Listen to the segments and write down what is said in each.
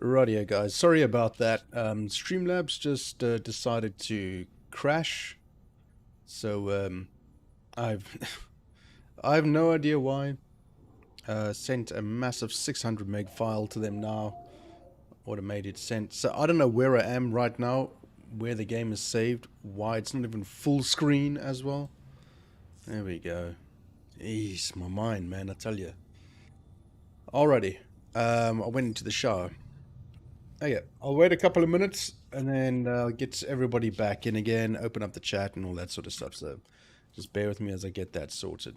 Rightio guys, sorry about that. Streamlabs just decided to crash. So I've I have no idea why. Sent a massive 600 meg file to them now. Automated sent. So I don't know where I am right now, where the game is saved, why it's not even full screen as well. There we go. Jeez, my mind, man, I tell you. Alrighty. I went into the shower. Okay, I'll wait a couple of minutes and then get everybody back in again, open up the chat and all that sort of stuff. So just bear with me as I get that sorted.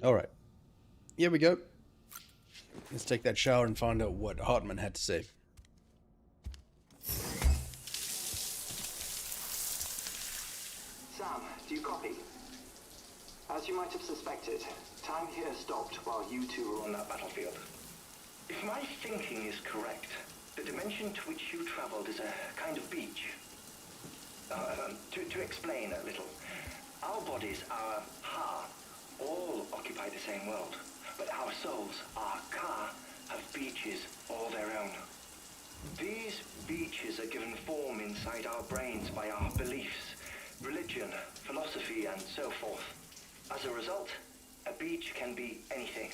Alright, here we go. Let's take that shower and find out what Hartman had to say. Sam, do you copy? As you might have suspected, time here stopped while you two were on that battlefield. If my thinking is correct, the dimension to which you traveled is a kind of beach. To explain a little, our bodies, our ha, all occupy the same world, but our souls, our ka, have beaches all their own. These beaches are given form inside our brains by our beliefs, religion, philosophy, and so forth. As a result, a beach can be anything,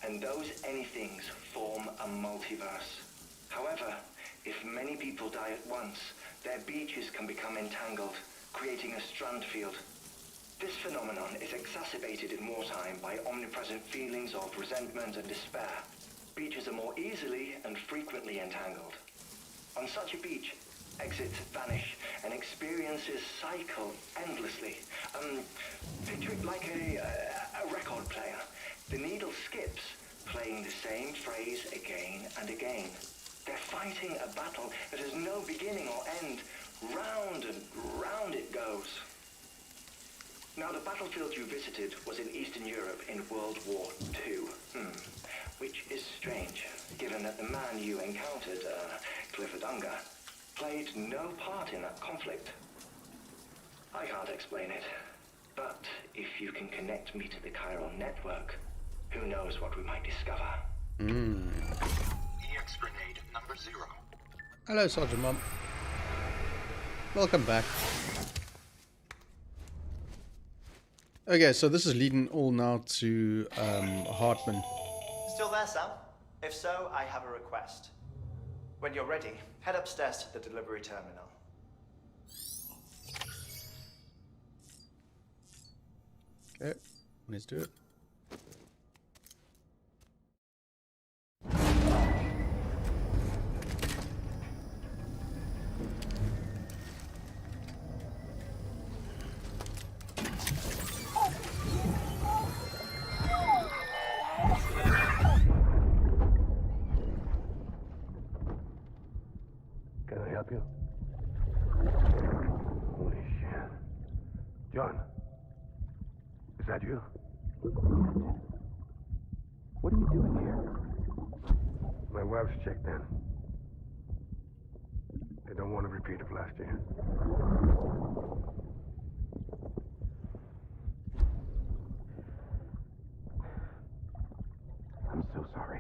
and those anythings form a multiverse. However, if many people die at once, their beaches can become entangled, creating a strand field. This phenomenon is exacerbated in wartime by omnipresent feelings of resentment and despair. Beaches are more easily and frequently entangled. On such a beach, exits vanish and experiences cycle endlessly. Picture it like a record player. The needle skips, playing the same phrase again and again. They're fighting a battle that has no beginning or end. Round and round it goes. Now, the battlefield you visited was in Eastern Europe in World War II. Which is strange, given that the man you encountered, KLEVV, played no part in that conflict. I can't explain it, but if you can connect me to the chiral network, who knows what we might discover. EX grenade number 0. Hello, Sergeant Mom. Welcome back. Okay, so this is leading all now to Hartman. Still there, Sam? If so, I have a request. When you're ready, head upstairs to the delivery terminal. Okay, let's do it. Can I help you? Holy shit. John, is that you? What are you doing here? My wife's checked in. They don't want a repeat of last year. I'm so sorry.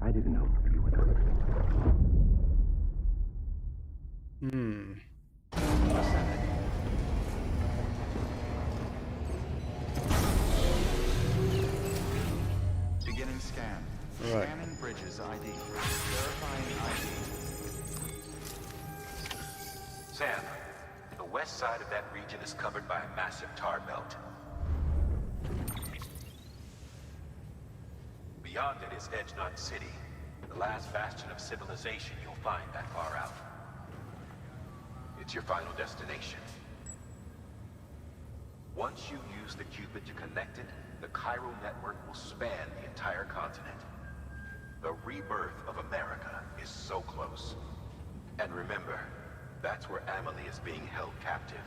I didn't know you were done. Beginning scan. Right. Scanning bridges ID. Verifying ID. Sam, the west side of that region region is covered by a massive tar belt. Beyond it is Edgenut City, the last bastion of civilization you'll find that far out. It's your final destination. Once you use the Cupid to connect it, the chiral network will span the entire continent. The rebirth of America is so close. And remember, that's where Amelie is being held captive.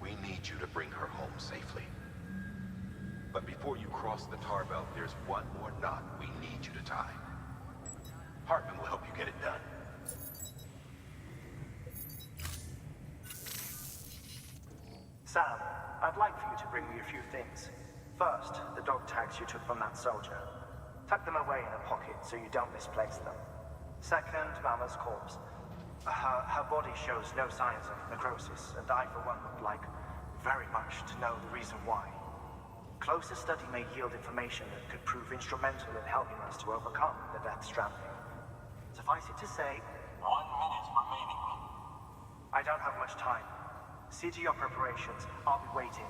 We need you to bring her home safely. But before you cross the tar belt, there's one more knot we need you to tie. Hartman will help you get it done. Sam, I'd like for you to bring me a few things. First, the dog tags you took from that soldier. Tuck them away in a pocket so you don't misplace them. Second, Mama's corpse. Her body shows no signs of necrosis, and I, for one, would like very much to know the reason why. Closer study may yield information that could prove instrumental in helping us to overcome the Death Stranding. Suffice it to say, 1 minute remaining. I don't have much time. See to your preparations. I'll be waiting.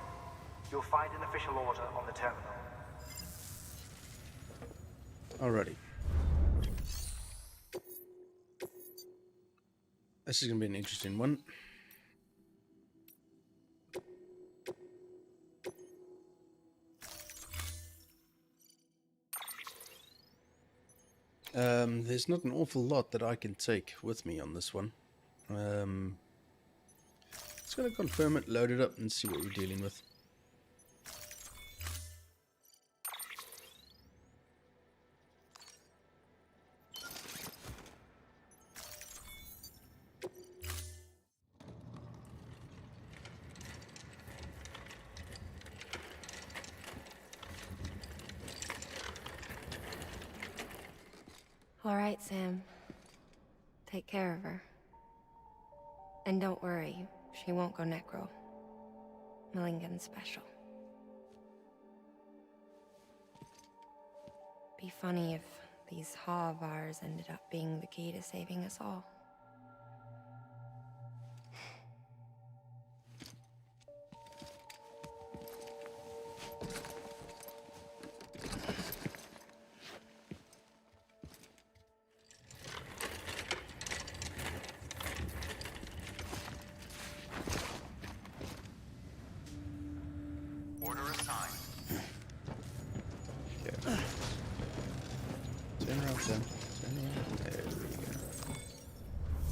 You'll find an official order on the terminal. Alrighty. This is going to be an interesting one. There's not an awful lot that I can take with me on this one. Just going to confirm it, load it up, and see what we're dealing with. All right, Sam. Take care of her. And don't worry, she won't go necro. Millingen's special. Be funny if these Ha of ours ended up being the key to saving us all. Order assigned. Turn around, Sam. Turn around. There we go.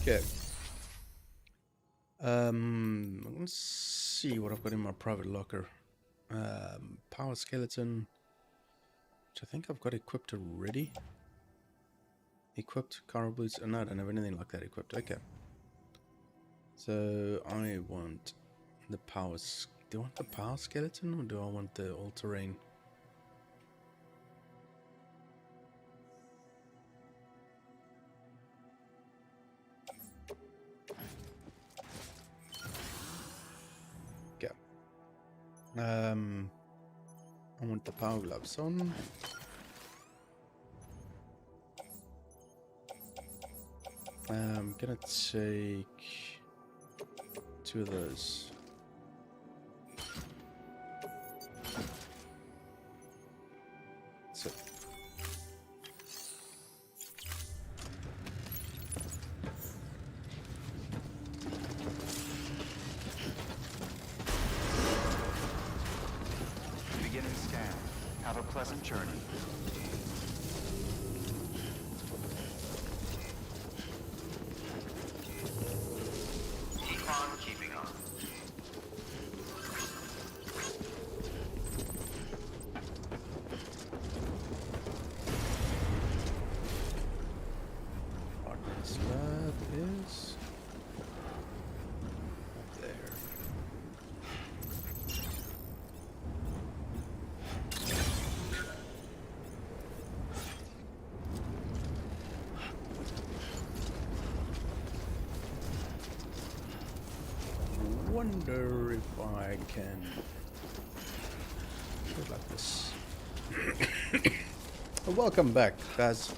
Okay. I'm gonna see what I've got in my private locker. Power skeleton, which I think I've got equipped already. Equipped Chiral boots. Oh, no, I don't have anything like that equipped. Okay. So I want the power. Do I want the power skeleton or do I want the all-terrain? Okay. I want the power gloves on. I'm gonna take 2 of those. So. Beginning scan. Have a pleasant journey. Keep on keeping on. This lab is there. Wonder if I can do it like this. Welcome back, guys.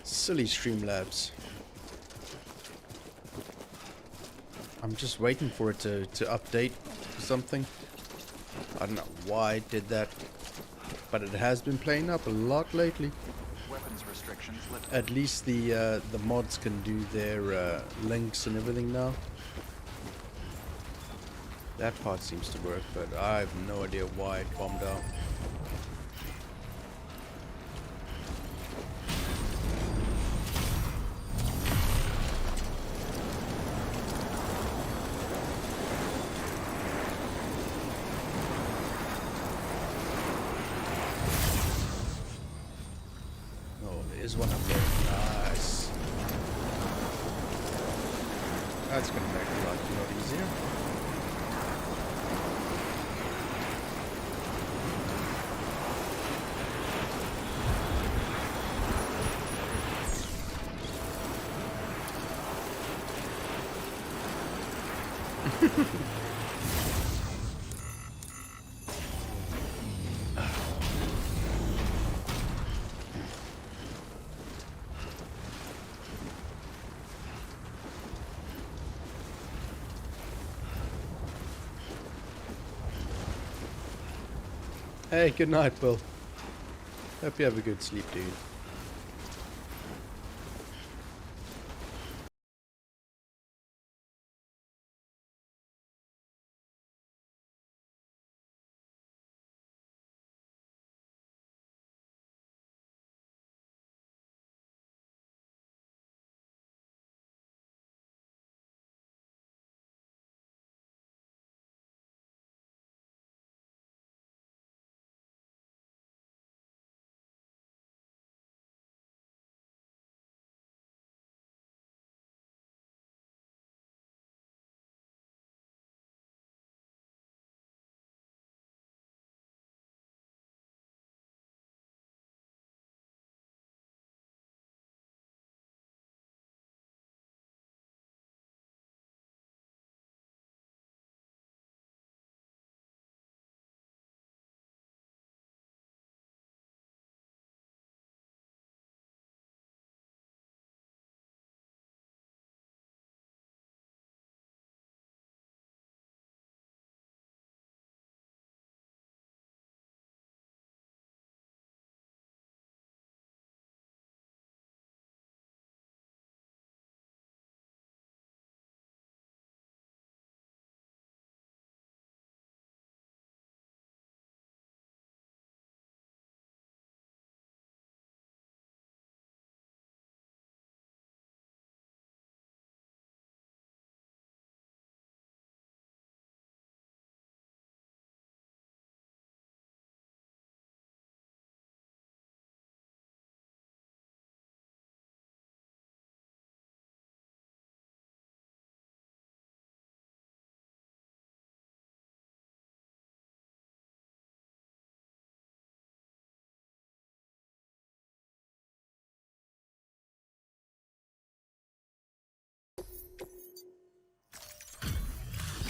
Silly Streamlabs. I'm just waiting for it to update or something. I don't know why it did that, but it has been playing up a lot lately. Weapons restrictions lifted. At least the mods can do their links and everything now. That part seems to work, but I have no idea why it bombed out. Oh, there is one up there. Nice. That's gonna make it a lot easier. Hey, good night, Bill. Hope you have a good sleep, dude.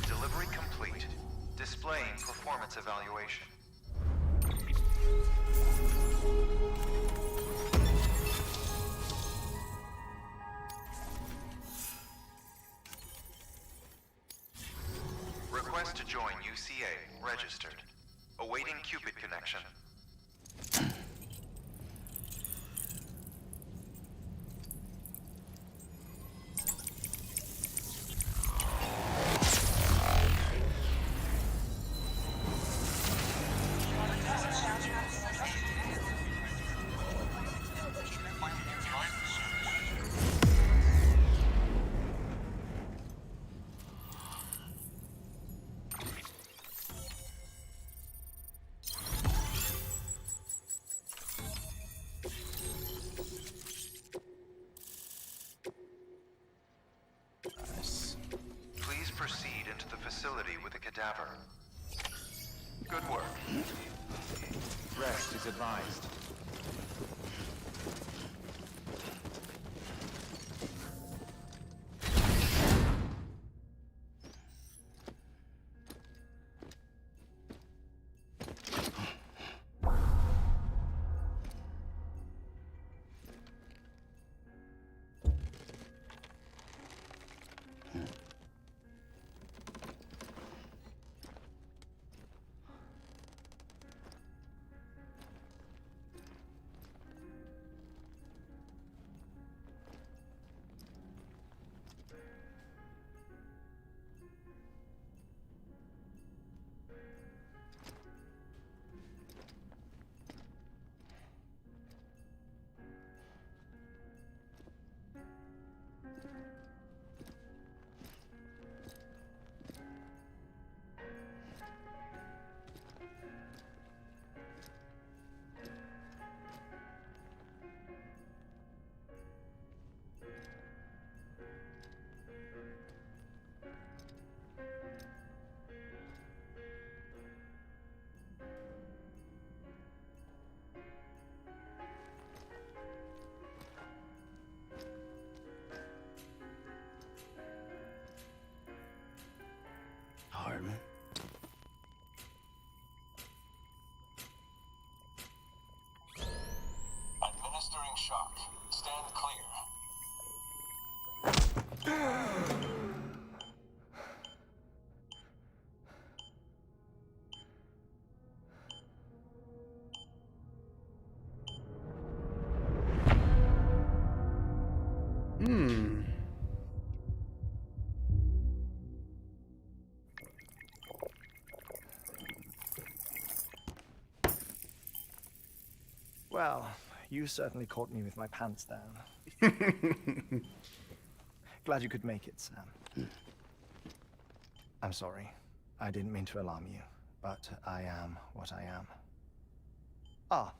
Delivery complete. Displaying performance evaluation. Request to join UCA. Registered. Awaiting Cupid connection. Please proceed into the facility with a cadaver. Good work. Rest is advised. Hmm. Well, you certainly caught me with my pants down. Glad you could make it, Sam. I'm sorry. I didn't mean to alarm you, but I am what I am. Ah,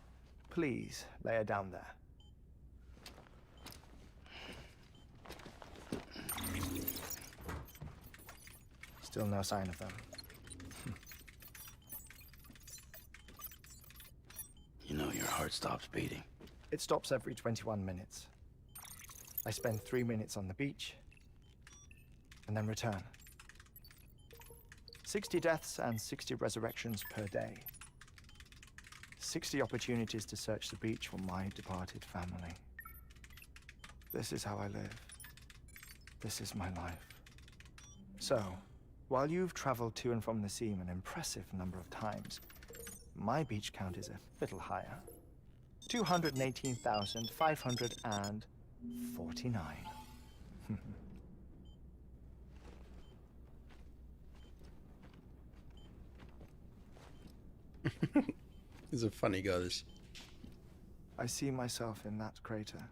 please lay her down there. Still no sign of them. You know your heart stops beating. It stops every 21 minutes. I spend 3 minutes on the beach, and then return. 60 deaths and 60 resurrections per day. 60 opportunities to search the beach for my departed family. This is how I live. This is my life. So, while you've traveled to and from the seam an impressive number of times, my beach count is a little higher. 218,549. He's a funny guy, this. I see myself in that crater.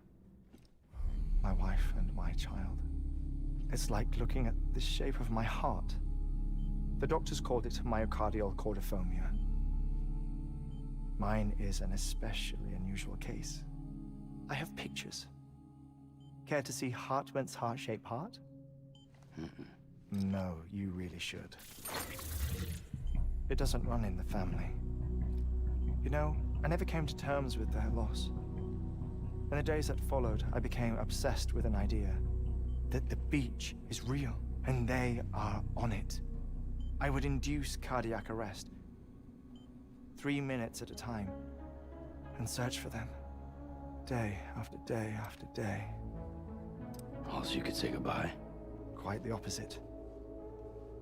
My wife and my child. It's like looking at the shape of my heart. The doctors called it myocardial cordiformia. Mine is an especially unusual case. I have pictures. Care to see Hartmann's heart-shaped heart? No, you really should. It doesn't run in the family. You know, I never came to terms with their loss. In the days that followed, I became obsessed with an idea that the beach is real, and they are on it. I would induce cardiac arrest, 3 minutes at a time, and search for them, day after day after day. Oh, so you could say goodbye? Quite the opposite.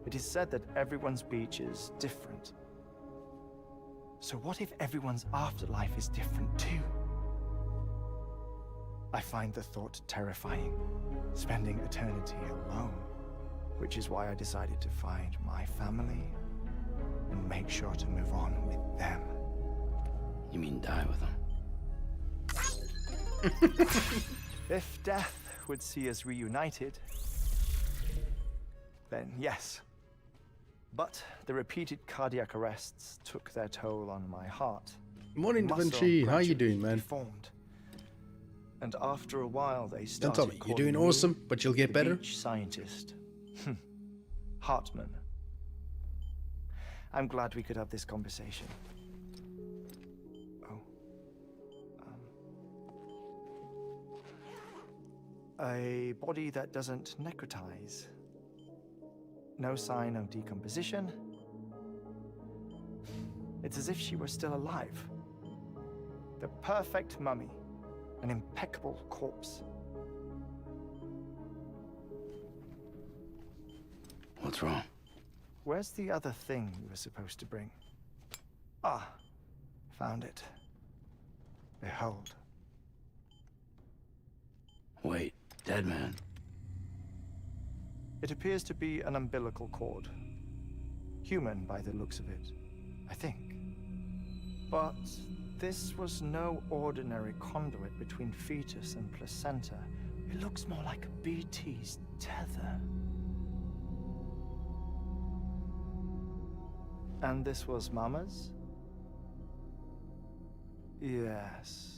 It is said that everyone's beach is different. So what if everyone's afterlife is different too? I find the thought terrifying, spending eternity alone, which is why I decided to find my family and make sure to move on with them. You mean die with them? If death would see us reunited, then yes. But the repeated cardiac arrests took their toll on my heart. Morning, Da Muscle Vinci. How you gradually doing, man? deformed. And after a while, they Don't started tell me. You're calling doing me awesome, but you'll get the better? beach scientist. Hartmann. I'm glad we could have this conversation. Oh. A body that doesn't necrotize. No sign of decomposition. It's as if she were still alive. The perfect mummy. An impeccable corpse. What's wrong? Where's the other thing you were supposed to bring? Ah, found it. Behold. Wait, dead man. It appears to be an umbilical cord. Human by the looks of it, I think. But this was no ordinary conduit between fetus and placenta. It looks more like a BT's tether. And this was Mama's? Yes.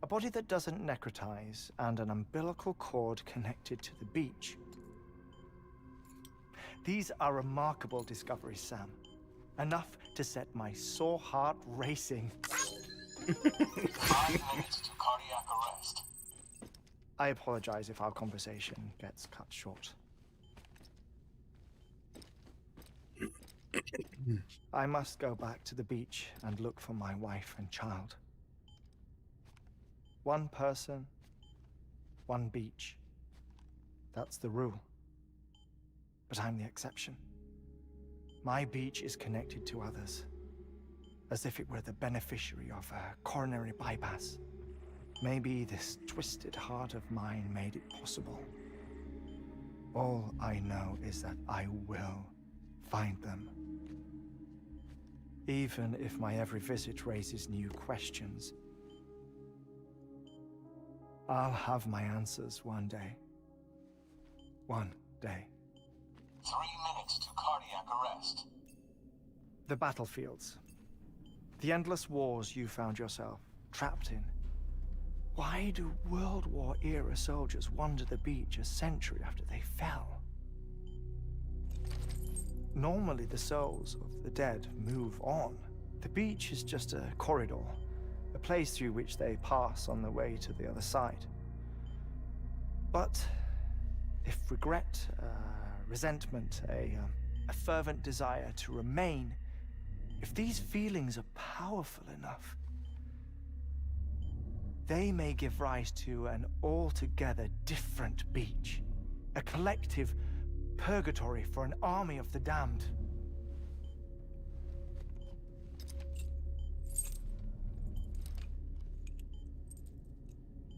A body that doesn't necrotize and an umbilical cord connected to the beach. These are remarkable discoveries, Sam. Enough to set my sore heart racing. 5 minutes to cardiac arrest. I apologize if our conversation gets cut short. I must go back to the beach and look for my wife and child. One person, one beach. That's the rule. But I'm the exception. My beach is connected to others, as if it were the beneficiary of a coronary bypass. Maybe this twisted heart of mine made it possible. All I know is that I will find them. Even if my every visit raises new questions, I'll have my answers one day. One day. 3 minutes to cardiac arrest. The battlefields. The endless wars you found yourself trapped in. Why do World War era soldiers wander the beach a century after they fell? Normally the souls of the dead move on. The beach is just a corridor, a place through which they pass on the way to the other side. But if regret, resentment, a fervent desire to remain, if these feelings are powerful enough, they may give rise to an altogether different beach, a collective purgatory for an army of the damned.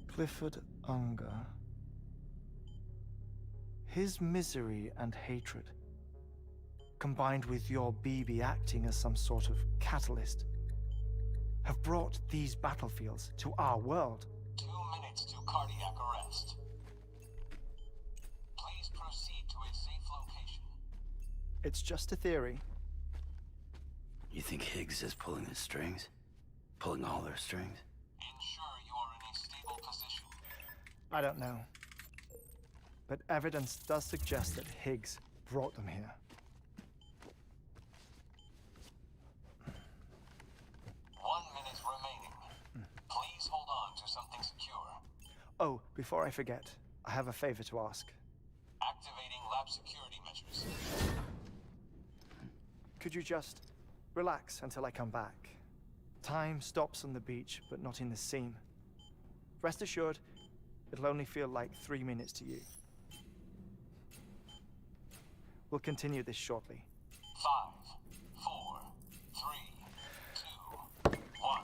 Clifford Unger. His misery and hatred, combined with your BB acting as some sort of catalyst, have brought these battlefields to our world. 2 minutes to cardiac arrest. Please proceed to a safe location. It's just a theory. You think Higgs is pulling the strings? Pulling all their strings? Ensure you are in a stable position. I don't know. But evidence does suggest that Higgs brought them here. 1 minute remaining. Please hold on to something secure. Oh, before I forget, I have a favor to ask. Activating lab security measures. Could you just relax until I come back? Time stops on the beach, but not in the scene. Rest assured, it'll only feel like 3 minutes to you. We'll continue this shortly. 5, 4, 3, 2, 1.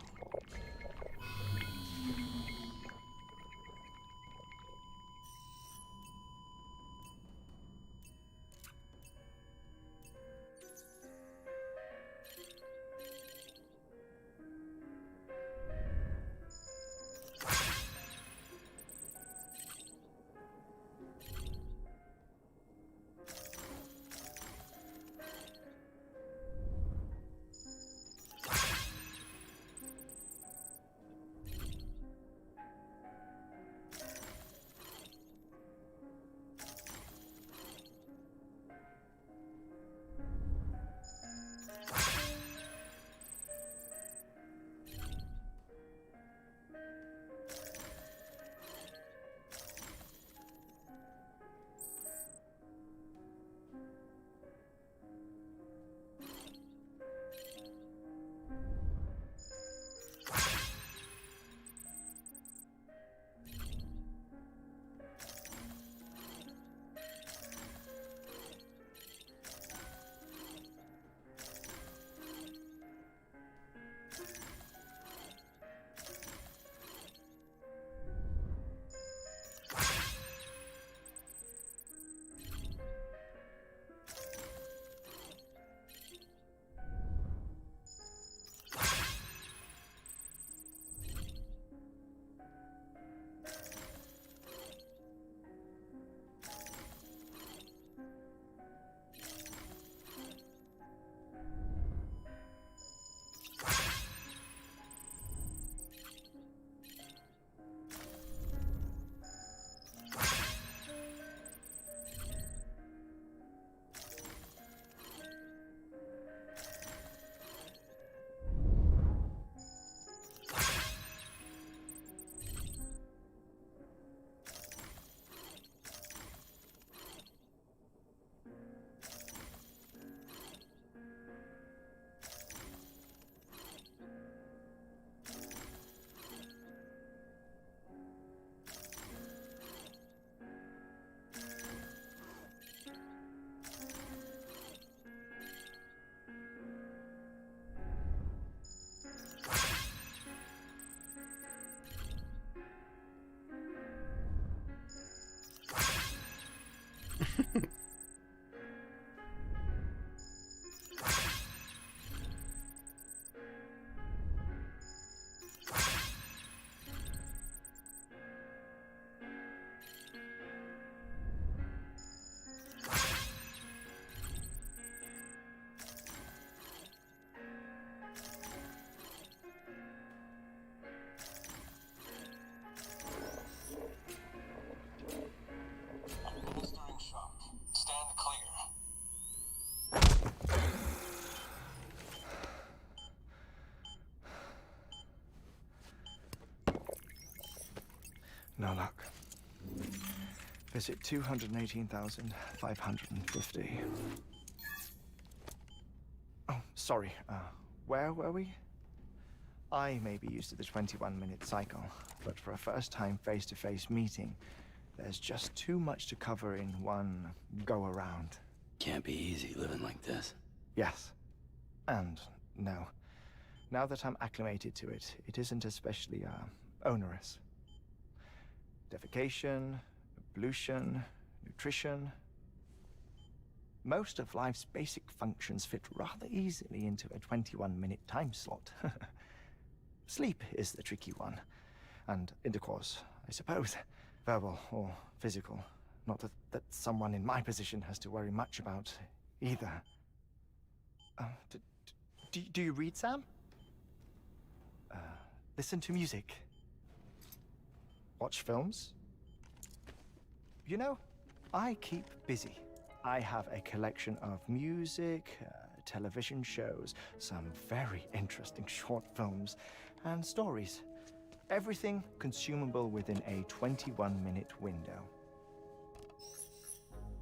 Administering shock. Stand clear. No luck. Visit 218,550. Oh, sorry. Where were we? I may be used to the 21-minute cycle, but for a first-time face-to-face meeting, there's just too much to cover in one go-around. Can't be easy living like this. Yes. And no. Now that I'm acclimated to it, it isn't especially, onerous. Defecation, pollution, nutrition. Most of life's basic functions fit rather easily into a 21-minute time slot. Sleep is the tricky one. And intercourse, I suppose. Verbal or physical. Not that someone in my position has to worry much about either. Do you read, Sam? Listen to music. Watch films? You know, I keep busy. I have a collection of music, television shows, some very interesting short films, and stories. Everything consumable within a 21-minute window.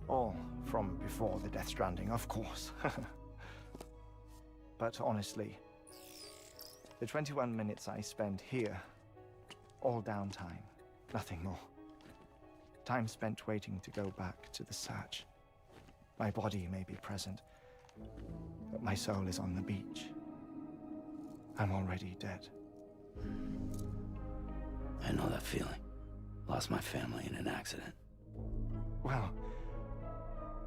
All from before the Death Stranding, of course. But honestly, the 21 minutes I spend here, all downtime, nothing more. Time spent waiting to go back to the search. My body may be present, but my soul is on the beach. I'm already dead. I know that feeling. Lost my family in an accident. Well,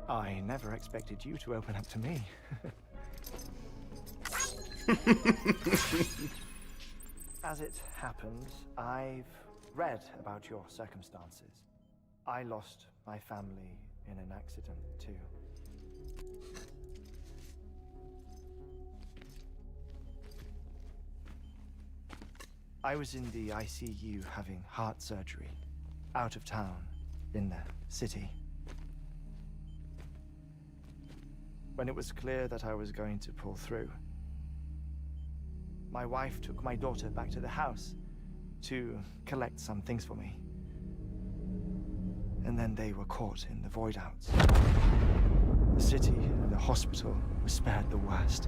I never expected you to open up to me. As it happens, I've read about your circumstances. I lost my family in an accident, too. I was in the ICU having heart surgery, out of town, in the city. When it was clear that I was going to pull through, my wife took my daughter back to the house to collect some things for me. And then they were caught in the void outs. The city and the hospital were spared the worst,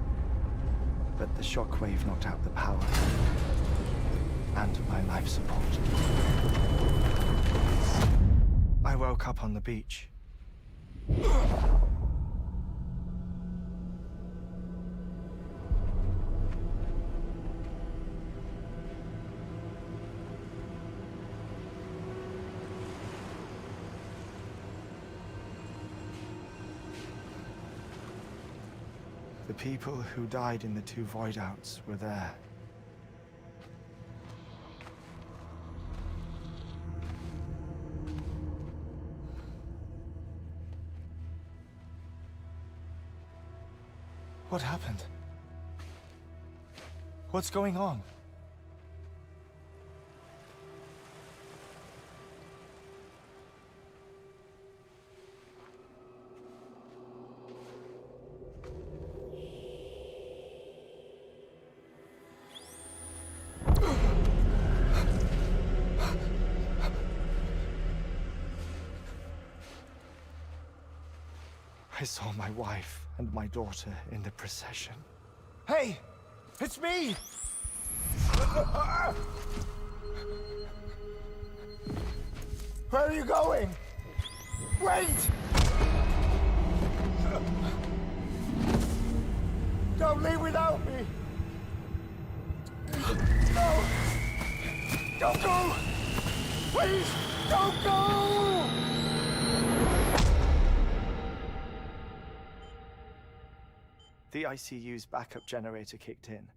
but the shockwave knocked out the power and my life support. I woke up on the beach. The people who died in the two void outs were there. What happened? What's going on? I saw my wife and my daughter in the procession. Hey! It's me! Where are you going? Wait! Don't leave without me! No! Don't go! Please, don't go! The ICU's backup generator kicked in,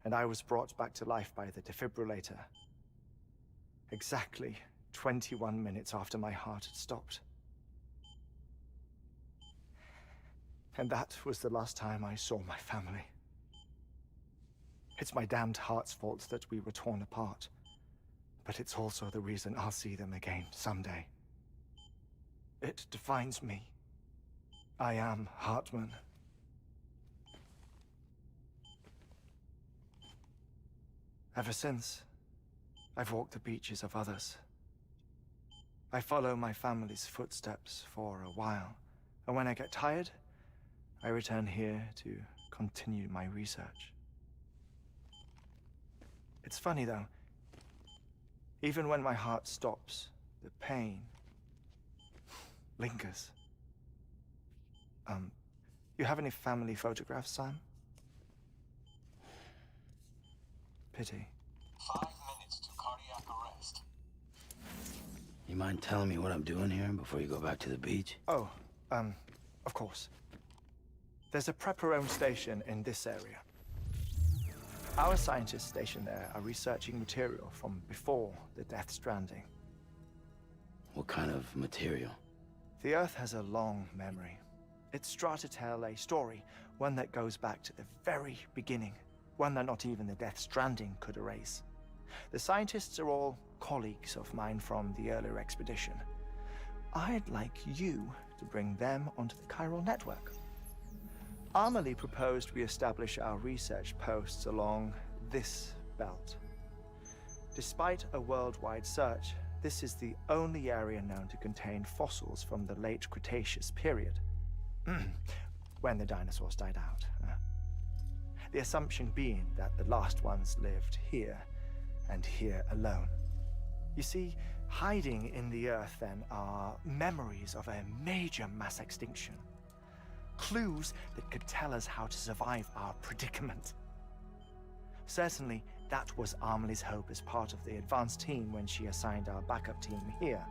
and I was brought back to life by the defibrillator. Exactly 21 minutes after my heart had stopped. And that was the last time I saw my family. It's my damned heart's fault that we were torn apart. But it's also the reason I'll see them again someday. It defines me. I am Hartman. Ever since, I've walked the beaches of others. I follow my family's footsteps for a while, and when I get tired, I return here to continue my research. It's funny though, even when my heart stops, the pain lingers. You have any family photographs, Sam? Pity. 5 minutes to cardiac arrest. You mind telling me what I'm doing here before you go back to the beach? Oh, of course. There's a prepper-owned station in this area. Our scientists stationed there are researching material from before the Death Stranding. What kind of material? The Earth has a long memory. It's trying to tell a story, one that goes back to the very beginning, one that not even the Death Stranding could erase. The scientists are all colleagues of mine from the earlier expedition. I'd like you to bring them onto the chiral network. Amelie proposed we establish our research posts along this belt. Despite a worldwide search, this is the only area known to contain fossils from the late Cretaceous period, when the dinosaurs died out. The assumption being that the last ones lived here, and here alone. You see, hiding in the Earth then are memories of a major mass extinction. Clues that could tell us how to survive our predicament. Certainly, that was Amelie's hope as part of the advanced team when she assigned our backup team here.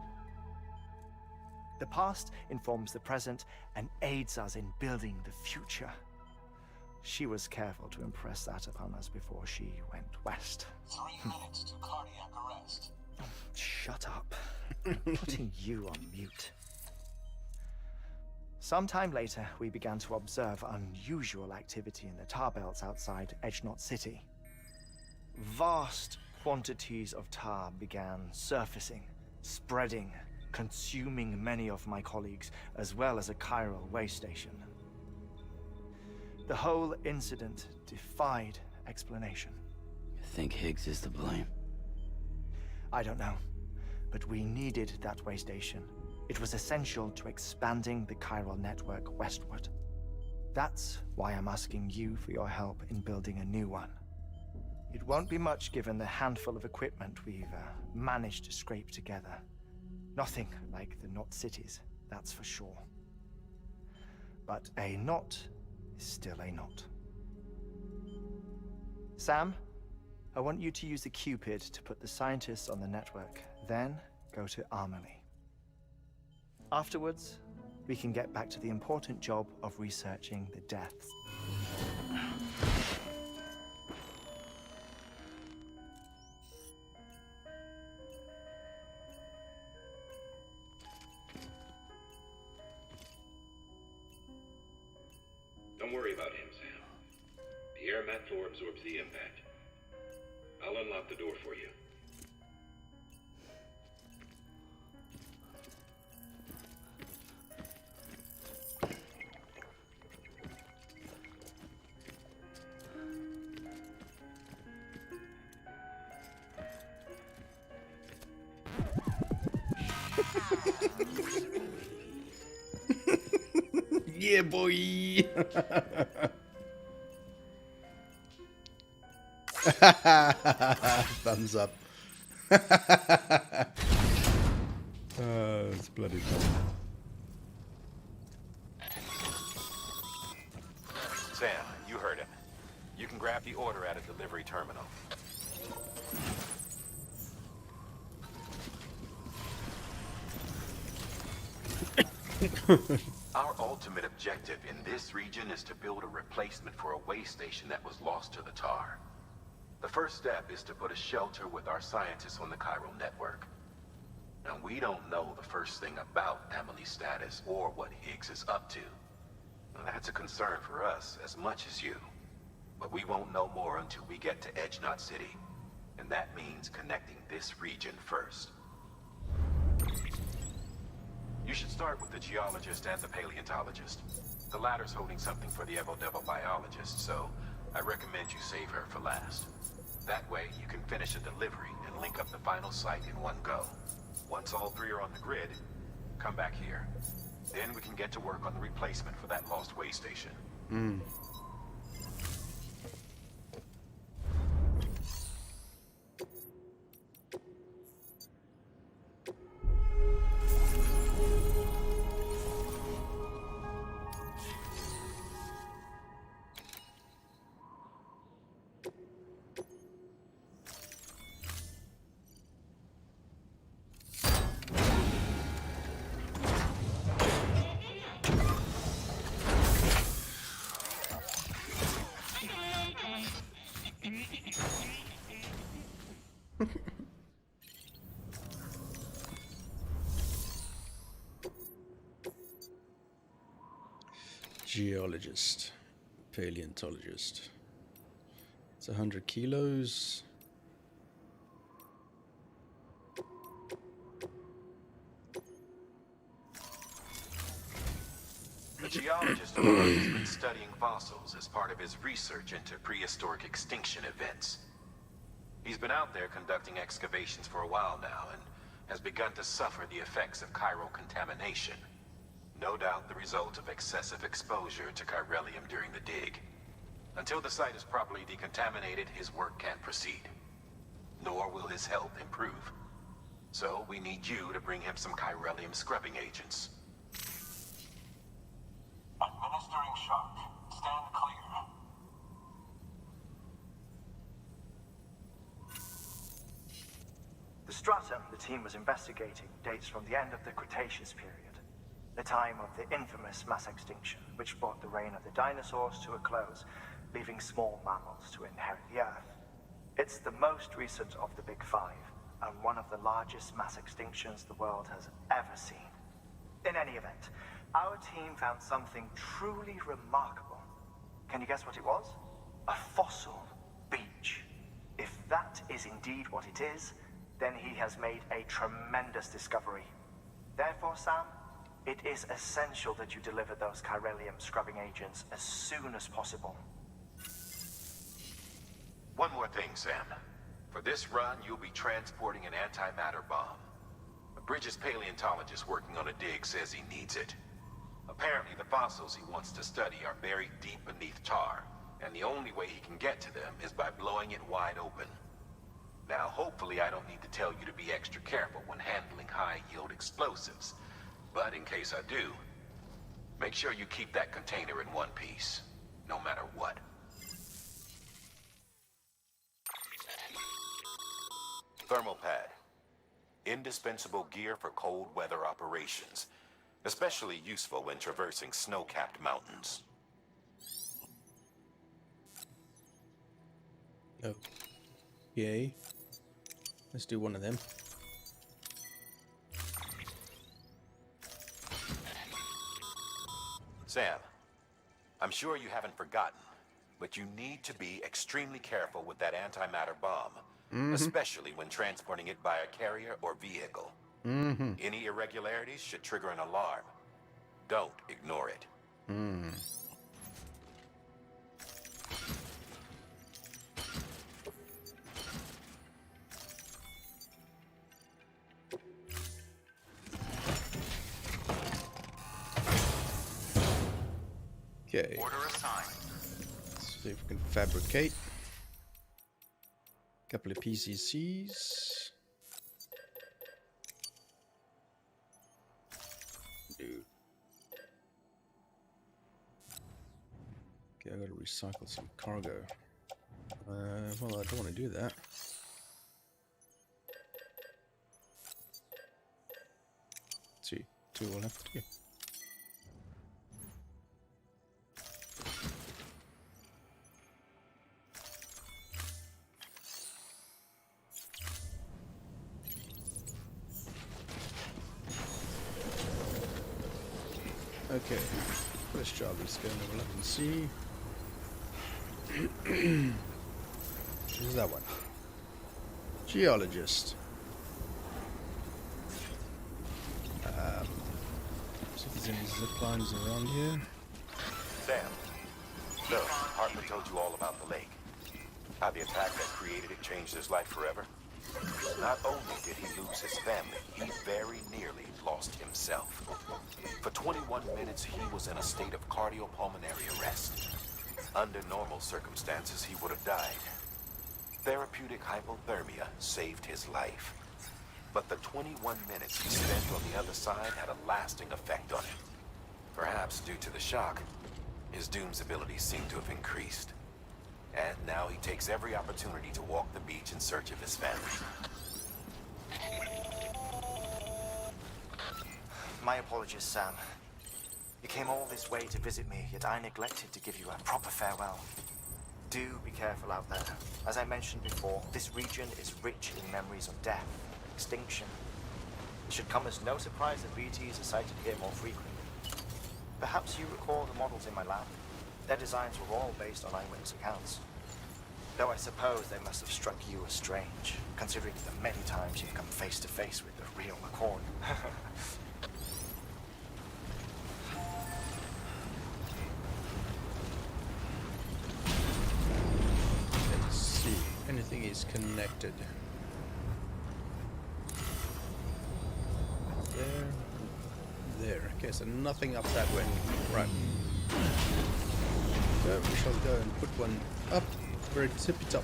The past informs the present and aids us in building the future. She was careful to impress that upon us before she went west. 3 minutes to cardiac arrest. Shut up. I'm putting you on mute. Sometime later, we began to observe unusual activity in the tar belts outside Edgenot City. Vast quantities of tar began surfacing, spreading, consuming many of my colleagues, as well as a chiral way station. The whole incident defied explanation. You think Higgs is to blame? I don't know, but we needed that way station. It was essential to expanding the chiral network westward. That's why I'm asking you for your help in building a new one. It won't be much given the handful of equipment we've managed to scrape together. Nothing like the knot cities, that's for sure. But a knot is still a knot. Sam, I want you to use the Cupid to put the scientists on the network, then go to Amelie. Afterwards, we can get back to the important job of researching the deaths. Don't worry about him, Sam. The air mat floor absorbs the impact. I'll unlock the door for you. Yeah, boy. Thumbs up. It's bloody fun. Sam, you heard him. You can grab the order at a delivery terminal. Our ultimate objective in this region is to build a replacement for a way station that was lost to the tar. The first step is to put a shelter with our scientists on the chiral network. Now, we don't know the first thing about Emily's status or what Higgs is up to. Now, that's a concern for us as much as you. But we won't know more until we get to Edge Knot City. And that means connecting this region first. You should start with the geologist and the paleontologist. The latter's holding something for the Evo-Devo biologist, so I recommend you save her for last. That way, you can finish a delivery and link up the final site in one go. Once all three are on the grid, come back here. Then we can get to work on the replacement for that lost way station. Geologist, paleontologist. It's 100 kilos. The geologist of ours has been studying fossils as part of his research into prehistoric extinction events. He's been out there conducting excavations for a while now and has begun to suffer the effects of chiral contamination. No doubt the result of excessive exposure to chiralium during the dig. Until the site is properly decontaminated, his work can't proceed. Nor will his health improve. So we need you to bring him some chiralium scrubbing agents. Administering shock. Stand clear. The stratum the team was investigating dates from the end of the Cretaceous period. The time of the infamous mass extinction, which brought the reign of the dinosaurs to a close, leaving small mammals to inherit the Earth. It's the most recent of the Big Five, and one of the largest mass extinctions the world has ever seen. In any event, our team found something truly remarkable. Can you guess what it was? A fossil beach. If that is indeed what it is, then he has made a tremendous discovery. Therefore, Sam, it is essential that you deliver those chiralium scrubbing agents as soon as possible. One more thing, Sam. For this run, you'll be transporting an antimatter bomb. A Bridges paleontologist working on a dig says he needs it. Apparently, the fossils he wants to study are buried deep beneath tar, and the only way he can get to them is by blowing it wide open. Now, hopefully I don't need to tell you to be extra careful when handling high-yield explosives. But in case I do, make sure you keep that container in one piece, no matter what. Thermal pad. Indispensable gear for cold weather operations, especially useful when traversing snow-capped mountains. Oh. Yay. Let's do one of them. Sam, I'm sure you haven't forgotten, but you need to be extremely careful with that antimatter bomb, especially when transporting it by a carrier or vehicle. Any irregularities should trigger an alarm. Don't ignore it. Okay. Order assigned. Let's see if we can fabricate a couple of PCCs. Dude. Okay, I gotta recycle some cargo. Well, I don't want to do that. Let's see, two will have to do. Okay, first job is going to look and see. What is that one? Geologist. See if there's any zip lines around here. Sam, so Hartman told you all about the lake. How the attack that created it changed his life forever. Not only did he lose his family, he very nearly lost himself. For 21 minutes, he was in a state of cardiopulmonary arrest. Under normal circumstances, he would have died. Therapeutic hypothermia saved his life. But the 21 minutes he spent on the other side had a lasting effect on him. Perhaps due to the shock, his Doom's abilities seem to have increased. And now he takes every opportunity to walk the beach in search of his family. My apologies, Sam. You came all this way to visit me, yet I neglected to give you a proper farewell. Do be careful out there. As I mentioned before, this region is rich in memories of death, extinction. It should come as no surprise that BTs are sighted here more frequently. Perhaps you recall the models in my lab. Their designs were all based on eyewitness accounts. Though I suppose they must have struck you as strange, considering the many times you've come face to face with the real McCorn. Let's see. Anything is connected. There. Okay, so nothing up that way. Right. So we shall go and put one up very tippy top.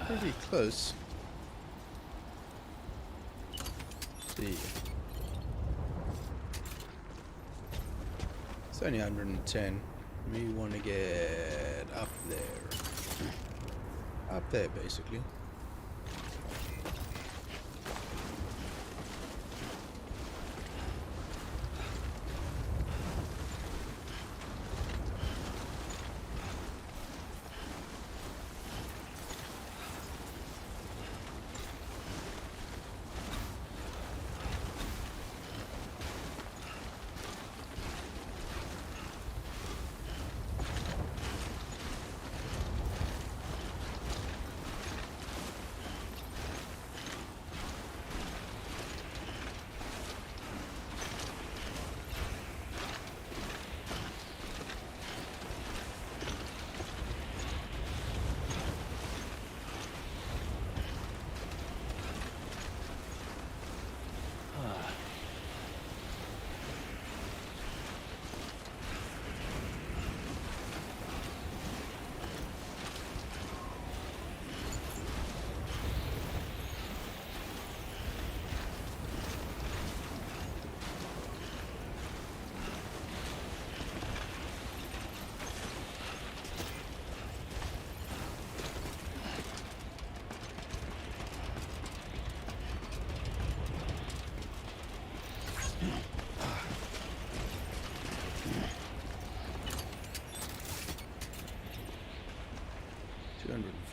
Pretty close. Let's see. It's only 110. We want to get up there. Up there, basically.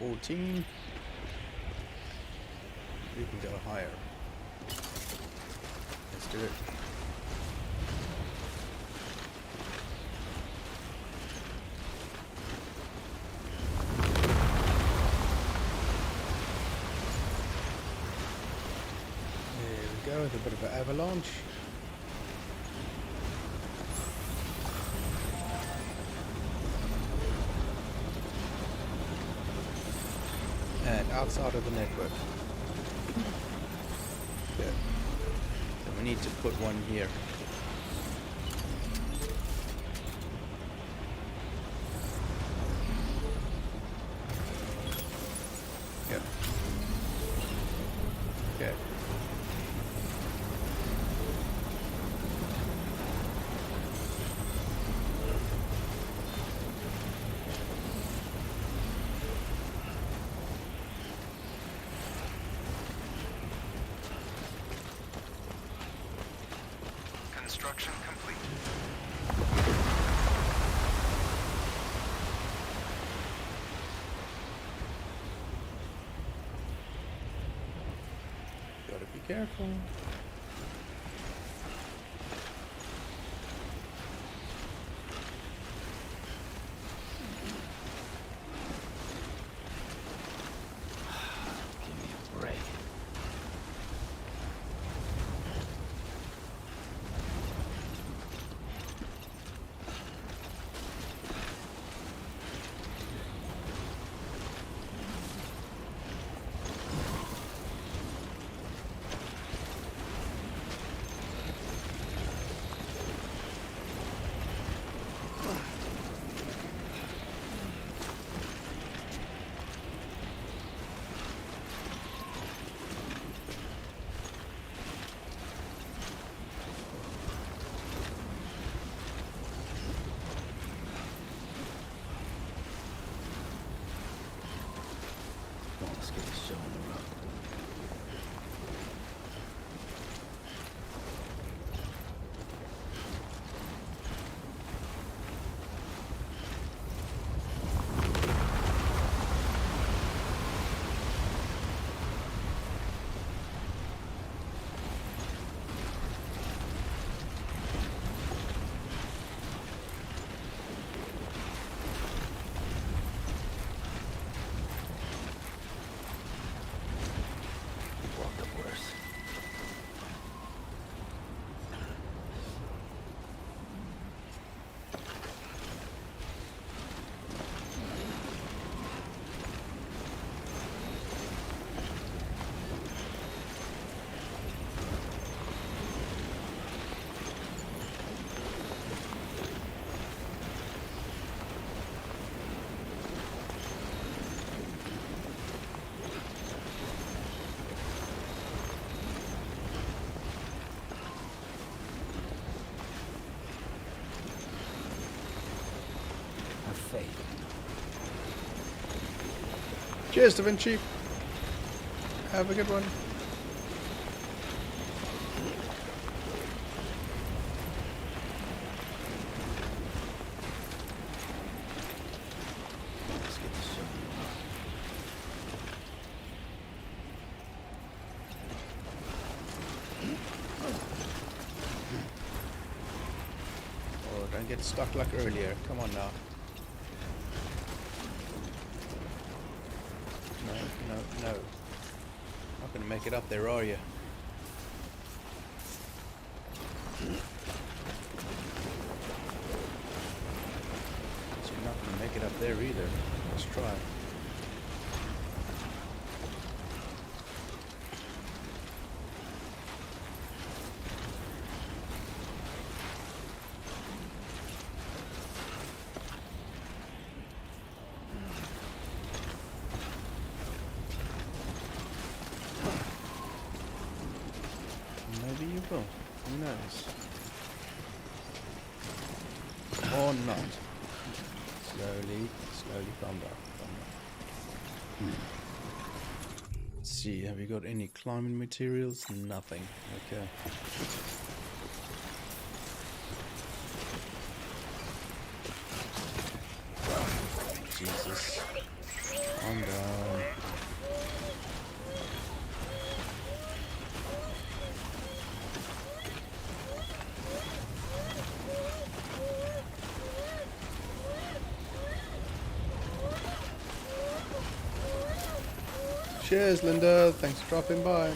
$214. We can go higher. Let's do it. launch. And outside of the network. Good. So we need to put one here. Good. Okay. Construction complete. Gotta be careful. Give me a break. Come on, let's get this show on the road. Walked up worse. Have faith. Cheers, Da Vinci. Have a good one. Let's get this show on the road. Oh, don't get stuck like earlier. Come on now. No. Not gonna make it up there, are you? So you're not gonna make it up there either. Let's try. Maybe you will. Who knows? Or not. Slowly, calm down. Let's see, have you got any climbing materials? Nothing. Okay. Jesus. Calm down. Cheers, Linda. Thanks for dropping by.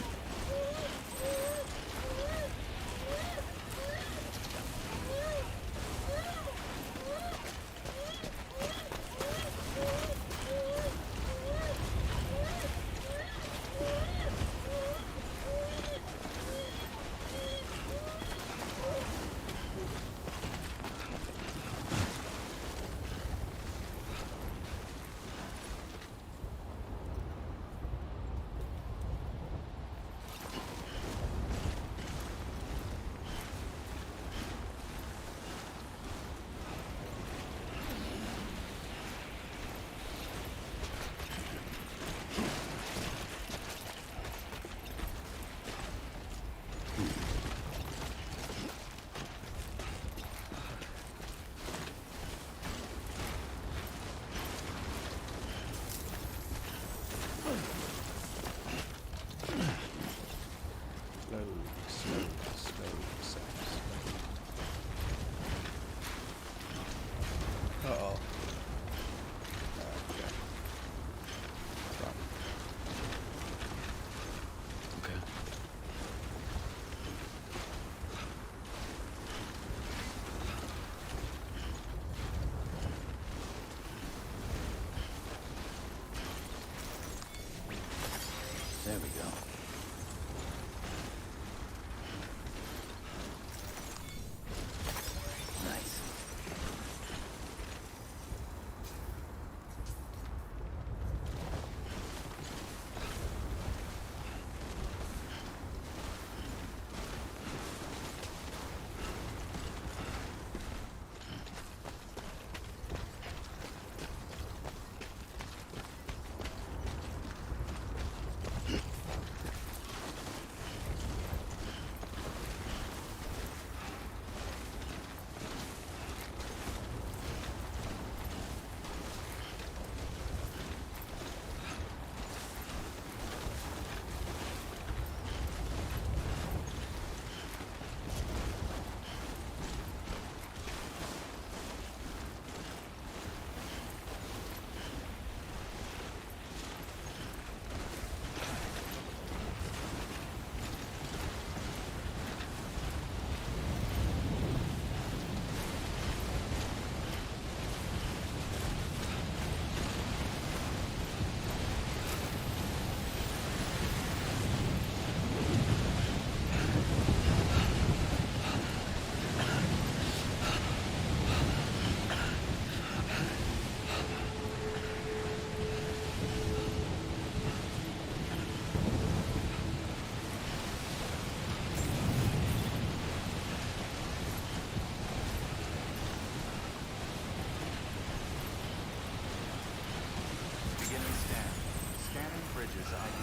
Bridges ID.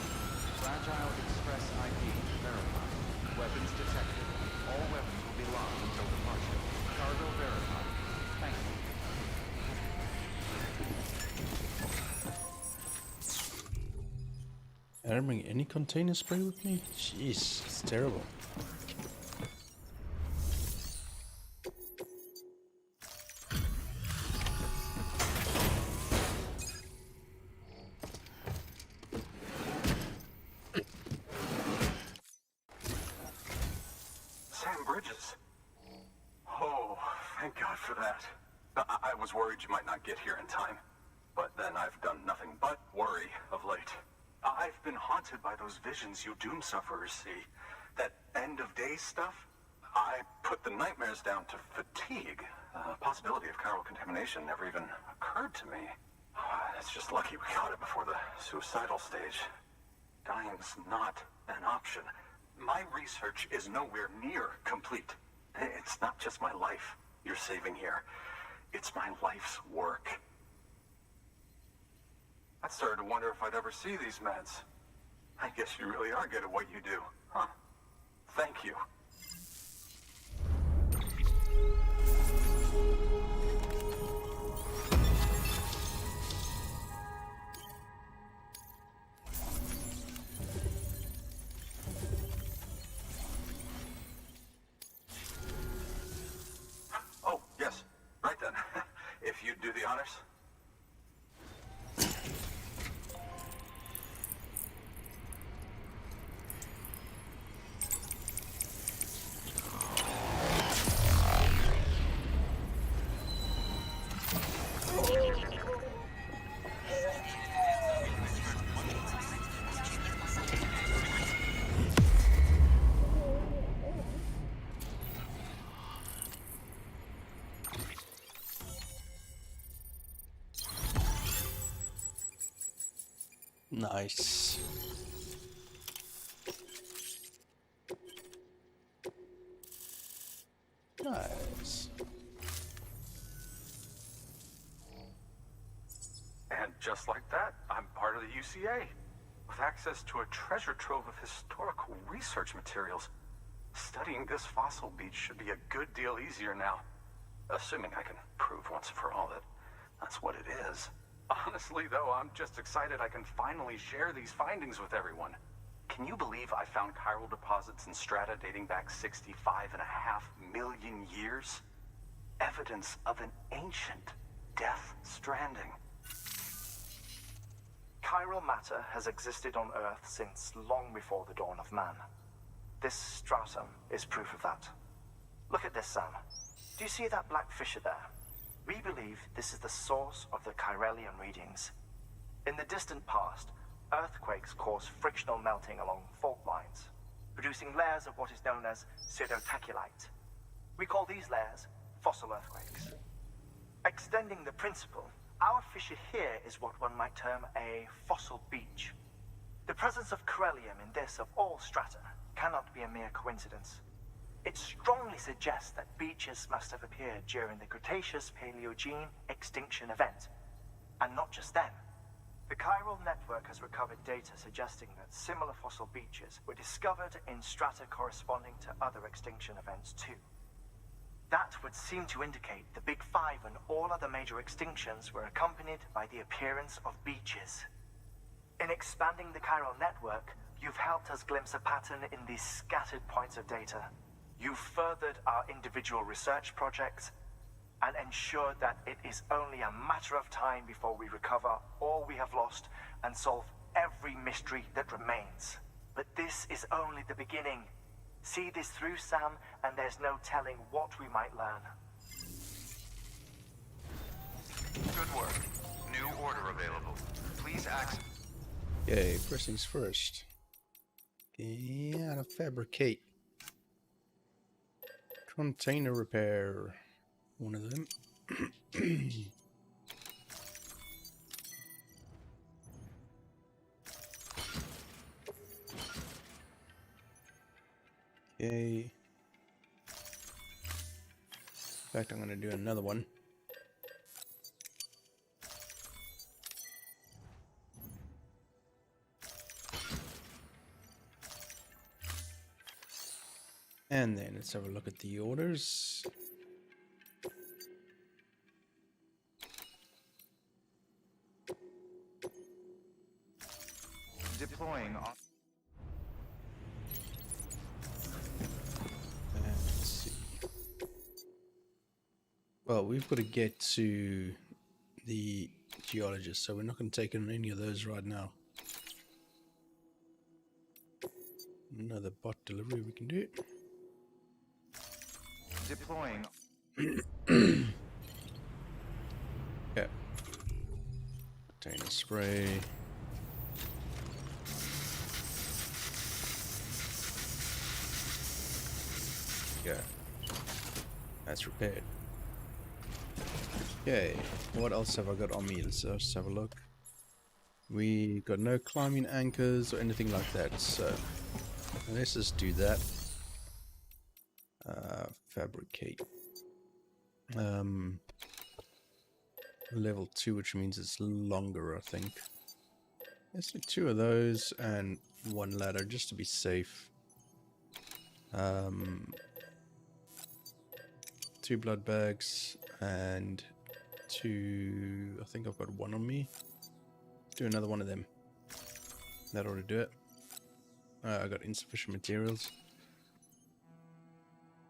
Fragile Express ID verified. Weapons detected. All weapons will be locked until departure. Cargo verified. Thank you. I don't bring any container spray with me? Jeez, it's terrible. Sam Bridges. Oh, thank God for that. I was worried you might not get here in time. But then I've done nothing but worry of late. I've been haunted by those visions you doom sufferers see. That end-of-days stuff. I put the nightmares down to fatigue. The possibility of chiral contamination never even occurred to me. It's just lucky we caught it before the suicidal stage. Dying's not an option. My research is nowhere near complete. It's not just my life you're saving here. It's my life's work. I started to wonder if I'd ever see these meds. I guess you really are good at what you do, huh? Thank you. Oh, yes. Right then. If you'd do the honors. Nice. Nice. And just like that, I'm part of the UCA, with access to a treasure trove of historical research materials. Studying this fossil beach should be a good deal easier now, assuming I can prove once for all that that's what it is. Honestly, though, I'm just excited I can finally share these findings with everyone. Can you believe I found chiral deposits in strata dating back 65.5 million years? Evidence of an ancient death stranding. Chiral matter has existed on Earth since long before the dawn of man. This stratum is proof of that. Look at this, Sam. Do you see that black fissure there? We believe this is the source of the Chiralian readings. In the distant past, earthquakes caused frictional melting along fault lines, producing layers of what is known as pseudotaculite. We call these layers fossil earthquakes. Extending the principle, our fissure here is what one might term a fossil beach. The presence of Chiralium in this of all strata cannot be a mere coincidence. It strongly suggests that beaches must have appeared during the Cretaceous-Paleogene extinction event. And not just then. The chiral network has recovered data suggesting that similar fossil beaches were discovered in strata corresponding to other extinction events too. That would seem to indicate the Big Five and all other major extinctions were accompanied by the appearance of beaches. In expanding the chiral network, you've helped us glimpse a pattern in these scattered points of data. You've furthered our individual research projects and ensured that it is only a matter of time before we recover all we have lost and solve every mystery that remains. But this is only the beginning. See this through, Sam, and there's no telling what we might learn. Good work. New order available. Please access. Okay, first things first. Gotta fabricate. Container repair. One of them. Okay. In fact, I'm gonna do another one. And then let's have a look at the orders. Deploying. Let's see. Well, we've got to get to the geologist, so we're not going to take in any of those right now. Another bot delivery we can do. Deploying. Yeah. Container spray. Yeah. That's repaired. Okay. What else have I got on me? Let's just have a look. We got no climbing anchors or anything like that, so let's just do that. Fabricate. Level 2, which means it's longer, I think. Let's do 2 of those and 1 ladder just to be safe. 2 blood bags and 2. I think I've got 1 on me. Let's do another one of them. That ought to do it. I got insufficient materials.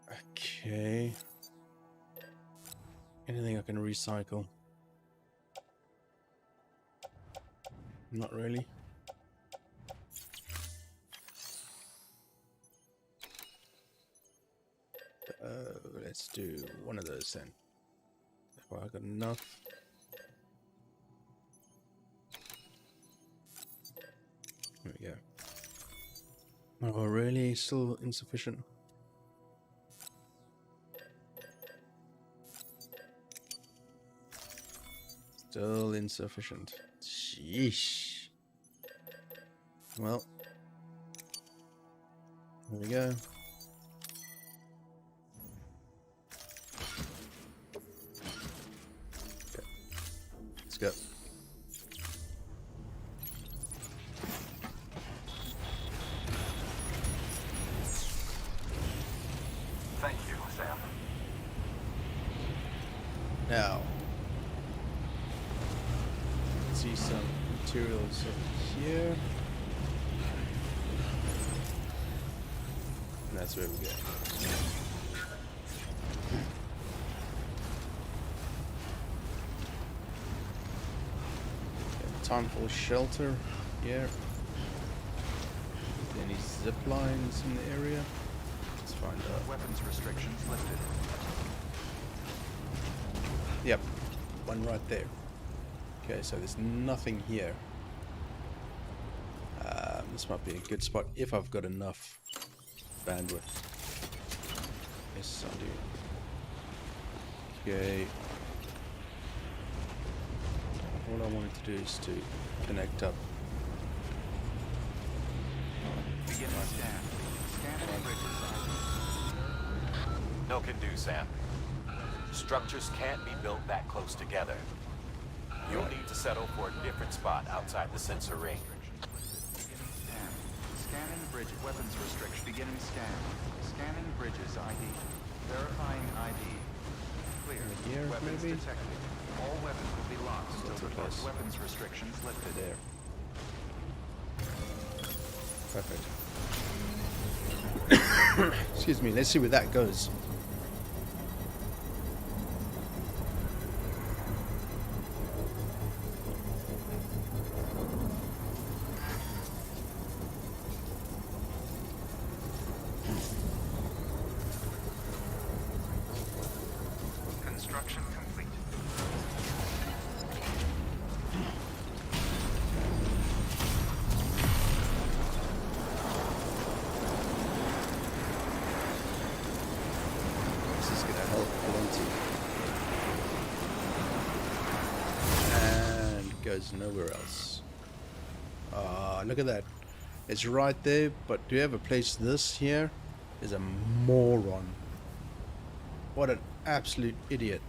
Okay. Anything I can recycle? Not really. Let's do one of those then. Well, I got enough. There we go. Oh, really? Still insufficient? Still insufficient. Sheesh. Well, there we go. Okay. Let's go. Thank you, Sam. Now, let's see some materials over here. And that's where we go. Okay, time for shelter here. Any zip lines in the area? Let's find out. Weapons restrictions lifted. Yep, one right there. Okay, so there's nothing here. This might be a good spot if I've got enough bandwidth. Yes, I do. Okay. All I wanted to do is to connect up. Beginning scan. Scanning bridges. No can do, Sam. Structures can't be built that close together. You'll need to settle for a different spot outside the sensor ring. Scanning bridge weapons restriction. Beginning scan. Scanning bridges ID. Verifying ID. Clear. Here, Weapons maybe? detected. All weapons will be locked until the close. weapons restrictions lifted. There. Perfect. Excuse me, let's see where that goes. Construction complete. This is gonna help plenty. And goes nowhere else. Look at that. It's right there, but to ever place this here is a moron. What an absolute idiot.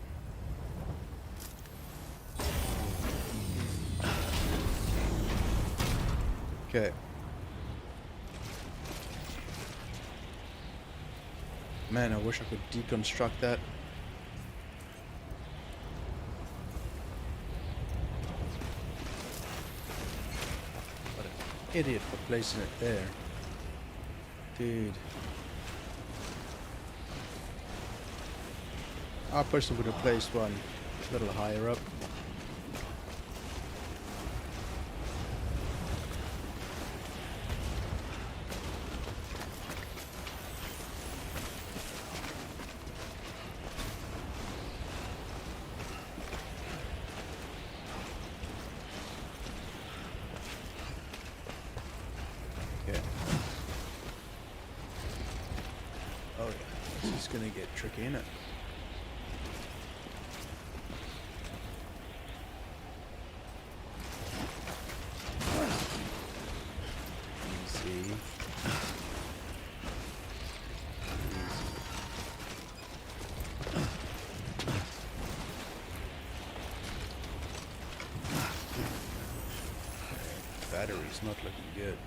Okay. Man, I wish I could deconstruct that. What an idiot for placing it there. Dude. I personally would have placed one a little higher up. Oh yeah, this is gonna get tricky, isn't it? Easy. Battery's not looking good.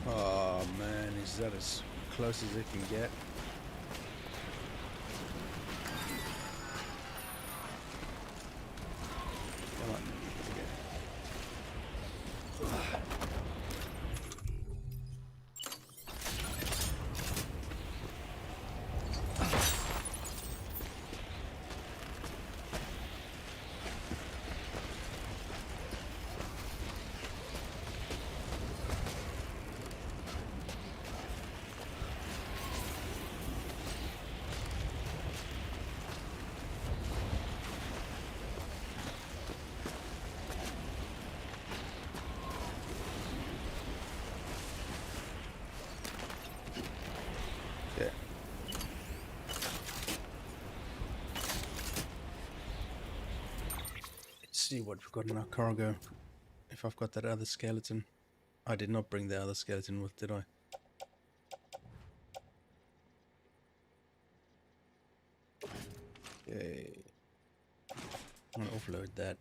Oh man, is that as close as it can get? Come on. See what we've got in our cargo. If I've got that other skeleton. I did not bring the other skeleton with, did I? Okay. I'm gonna offload that.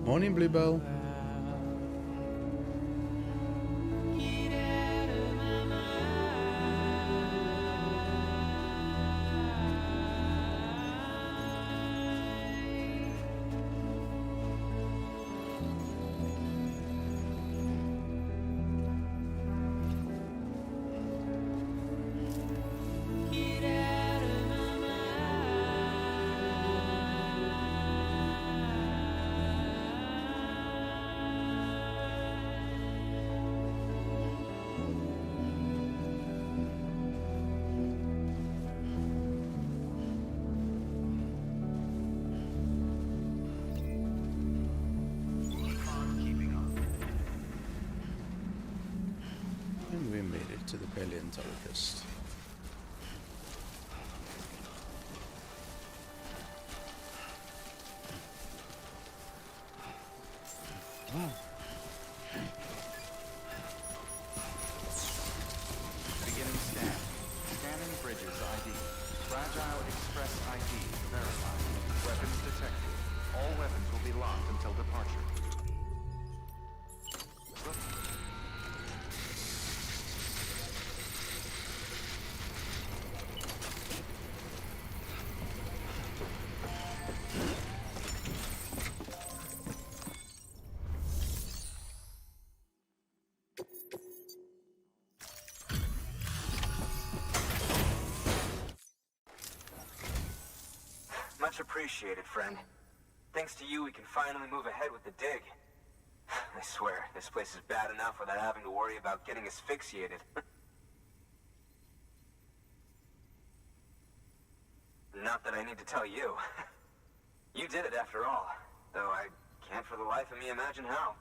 Morning, Bluebell. And we made it to the paleontologist. Beginning scan. Scanning bridges ID. Fragile Express ID verified. Weapons detected. All weapons will be locked until departure. Much appreciated, friend. Thanks to you, we can finally move ahead with the dig. I swear, this place is bad enough without having to worry about getting asphyxiated. Not that I need to tell you. You did it after all, though I can't for the life of me imagine how.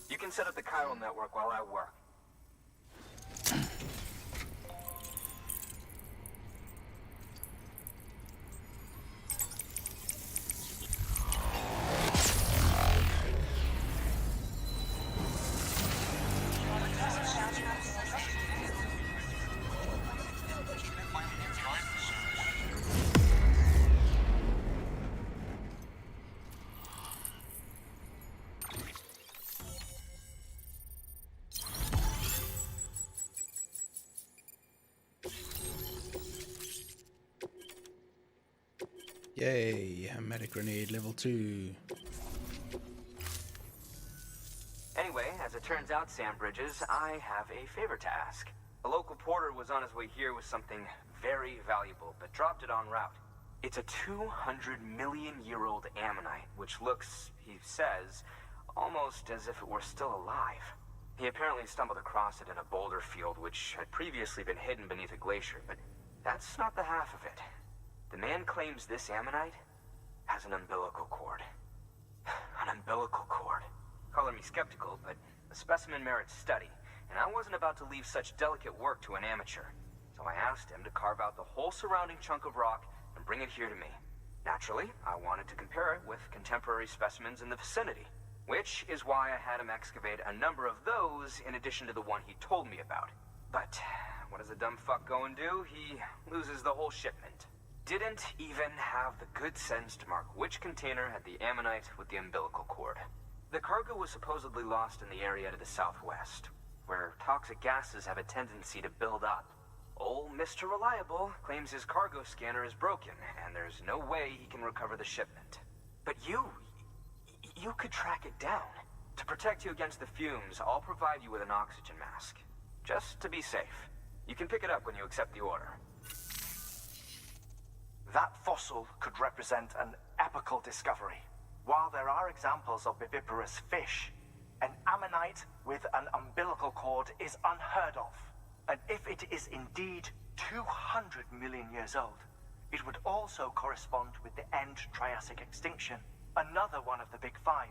You can set up the chiral network while I work. Yay, a medic grenade level 2. Anyway, as it turns out, Sam Bridges, I have a favor to ask. A local porter was on his way here with something very valuable, but dropped it en route. It's a 200-million-year-old ammonite, which looks, he says, almost as if it were still alive. He apparently stumbled across it in a boulder field, which had previously been hidden beneath a glacier, but that's not the half of it. The man claims this ammonite has an umbilical cord. An umbilical cord. Color me skeptical, but the specimen merits study, and I wasn't about to leave such delicate work to an amateur. So I asked him to carve out the whole surrounding chunk of rock and bring it here to me. Naturally, I wanted to compare it with contemporary specimens in the vicinity, which is why I had him excavate a number of those in addition to the one he told me about. But what does a dumb fuck go and do? He loses the whole shipment. Didn't even have the good sense to mark which container had the ammonite with the umbilical cord. The cargo was supposedly lost in the area to the southwest, where toxic gases have a tendency to build up. Old Mr. Reliable claims his cargo scanner is broken, and there's no way he can recover the shipment. But you could track it down. To protect you against the fumes, I'll provide you with an oxygen mask. Just to be safe. You can pick it up when you accept the order. That fossil could represent an epochal discovery. While there are examples of viviparous fish, an ammonite with an umbilical cord is unheard of. And if it is indeed 200 million years old, It would also correspond with the end Triassic extinction, another one of the big five.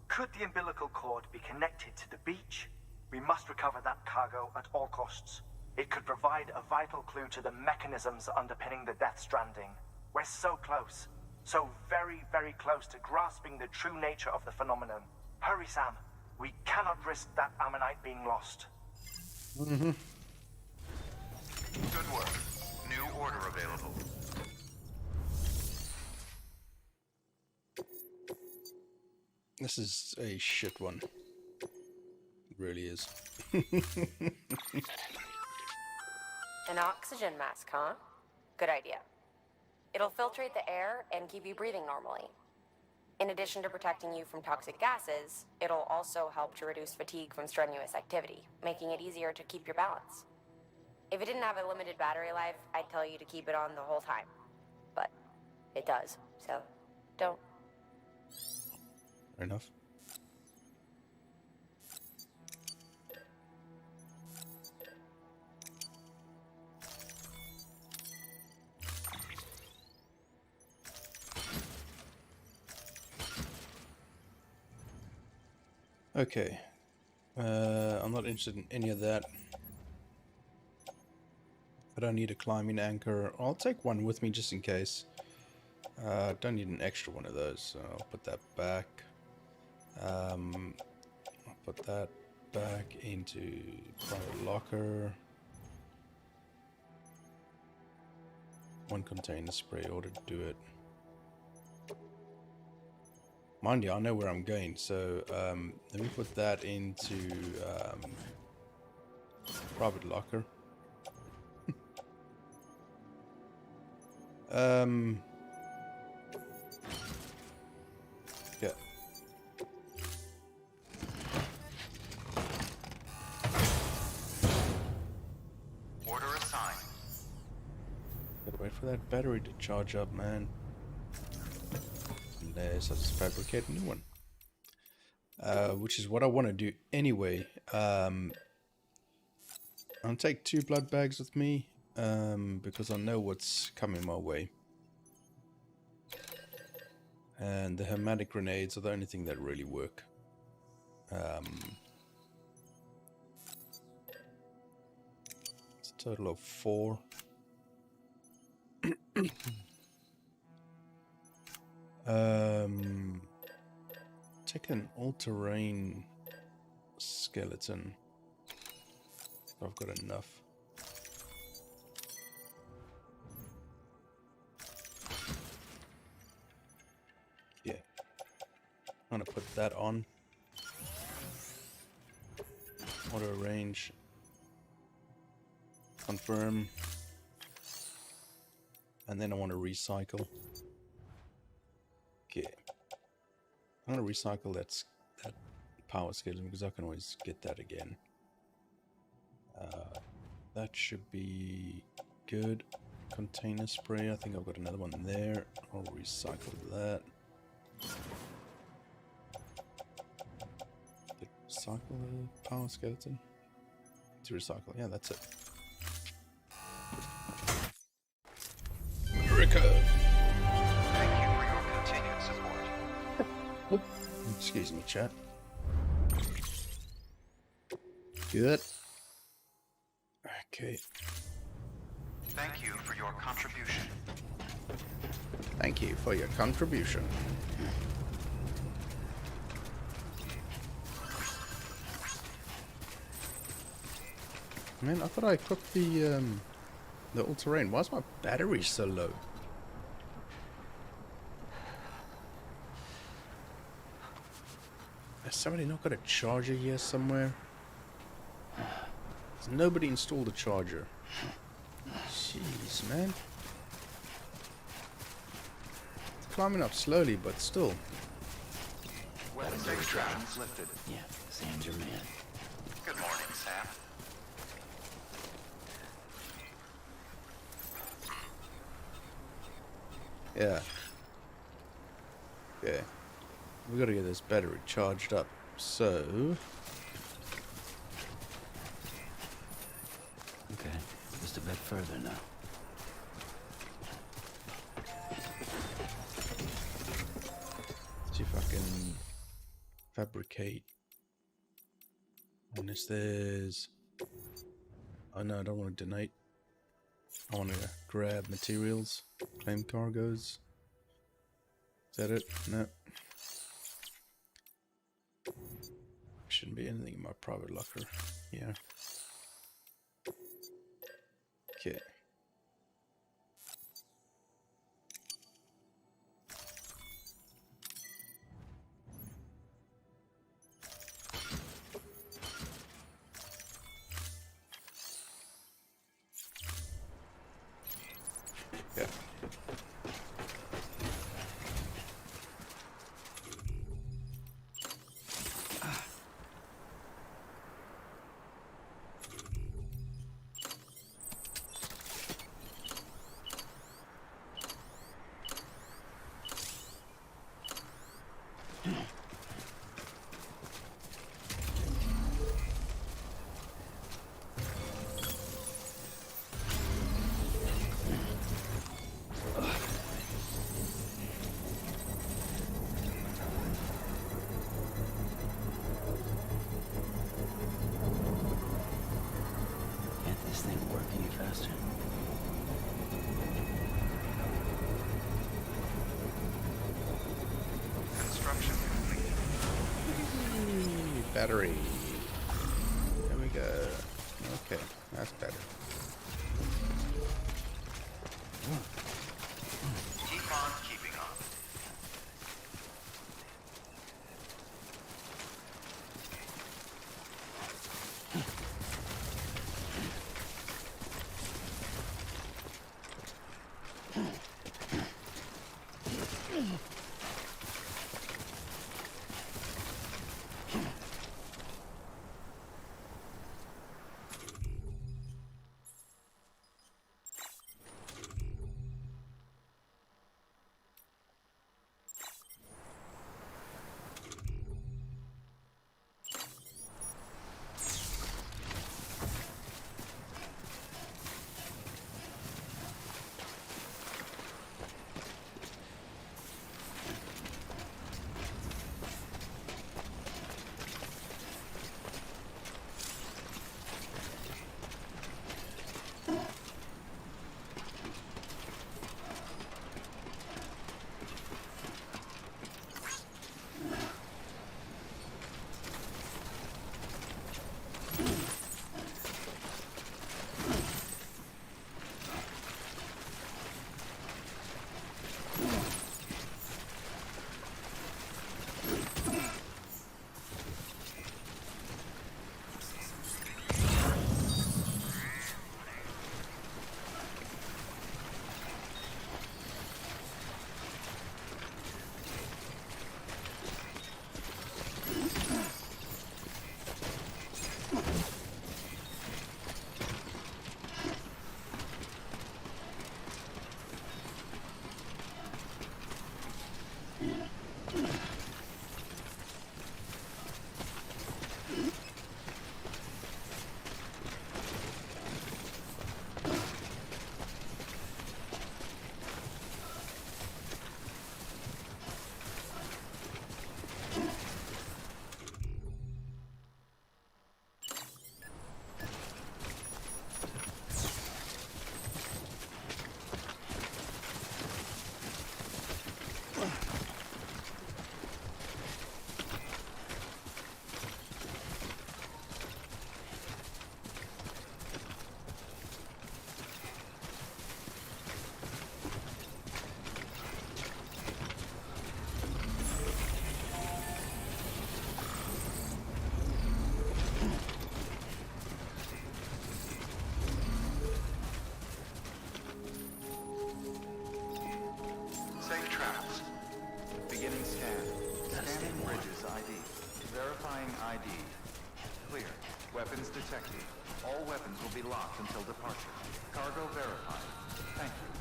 Could the umbilical cord be connected to the beach? We must recover that cargo at all costs. It could provide a vital clue to the mechanisms underpinning the Death Stranding. We're so close. So very, very close to grasping the true nature of the phenomenon. Hurry, Sam. We cannot risk that ammonite being lost. Good work. New order available. This is a shit one. It really is. An oxygen mask, huh? Good idea. It'll filtrate the air and keep you breathing normally. In addition to protecting you from toxic gases, it'll also help to reduce fatigue from strenuous activity, making it easier to keep your balance. If it didn't have a limited battery life, I'd tell you to keep it on the whole time. But it does, so don't. Fair enough. Okay, I'm not interested in any of that. I don't need a climbing anchor. I'll take one with me just in case. Don't need an extra one of those, so I'll put that back. I'll put that back into private locker. One container spray order to do it. Mind you, I know where I'm going, so let me put that into private locker. Yeah. Order assigned. Gotta wait for that battery to charge up, man. Unless I just fabricate a new one. Which is what I want to do anyway. I'll take 2 blood bags with me, because I know what's coming my way. And the hermetic grenades are the only thing that really work. It's a total of 4. Take an all-terrain skeleton. I've got enough. Yeah. I'm gonna put that on. Auto range. Confirm. And then I want to recycle. Okay. I'm gonna recycle that power skeleton because I can always get that again. That should be good. Container spray, I think I've got another one there. I'll recycle that. Did recycle the power skeleton? To recycle, yeah, that's it. Rico! Thank you for your continued support. Excuse me, chat. Good. Okay. Thank you for your contribution. Thank you for your contribution. Man, I thought I equipped the all-terrain. Why is my battery so low? Has somebody not got a charger here somewhere? Has nobody installed a charger? Jeez, man. It's climbing up slowly, but still. Weapons extractions lifted. Yeah, Sam's your man. Good morning, Sam. Yeah. Okay. We gotta get this battery charged up. So. Okay, just a bit further now. see if I can fabricate. And this is... Oh no, I don't want to donate. I want to grab materials, claim cargoes. Is that it? No. Shouldn't be anything in my private locker. Yeah. Okay. Yeah. Battery. There we go. Okay, that's better. Keep on keeping on. Safe travels. Beginning scan. Scanning bridges ID. Verifying ID. Clear. Weapons detected. All weapons will be locked until departure. Cargo verified. Thank you.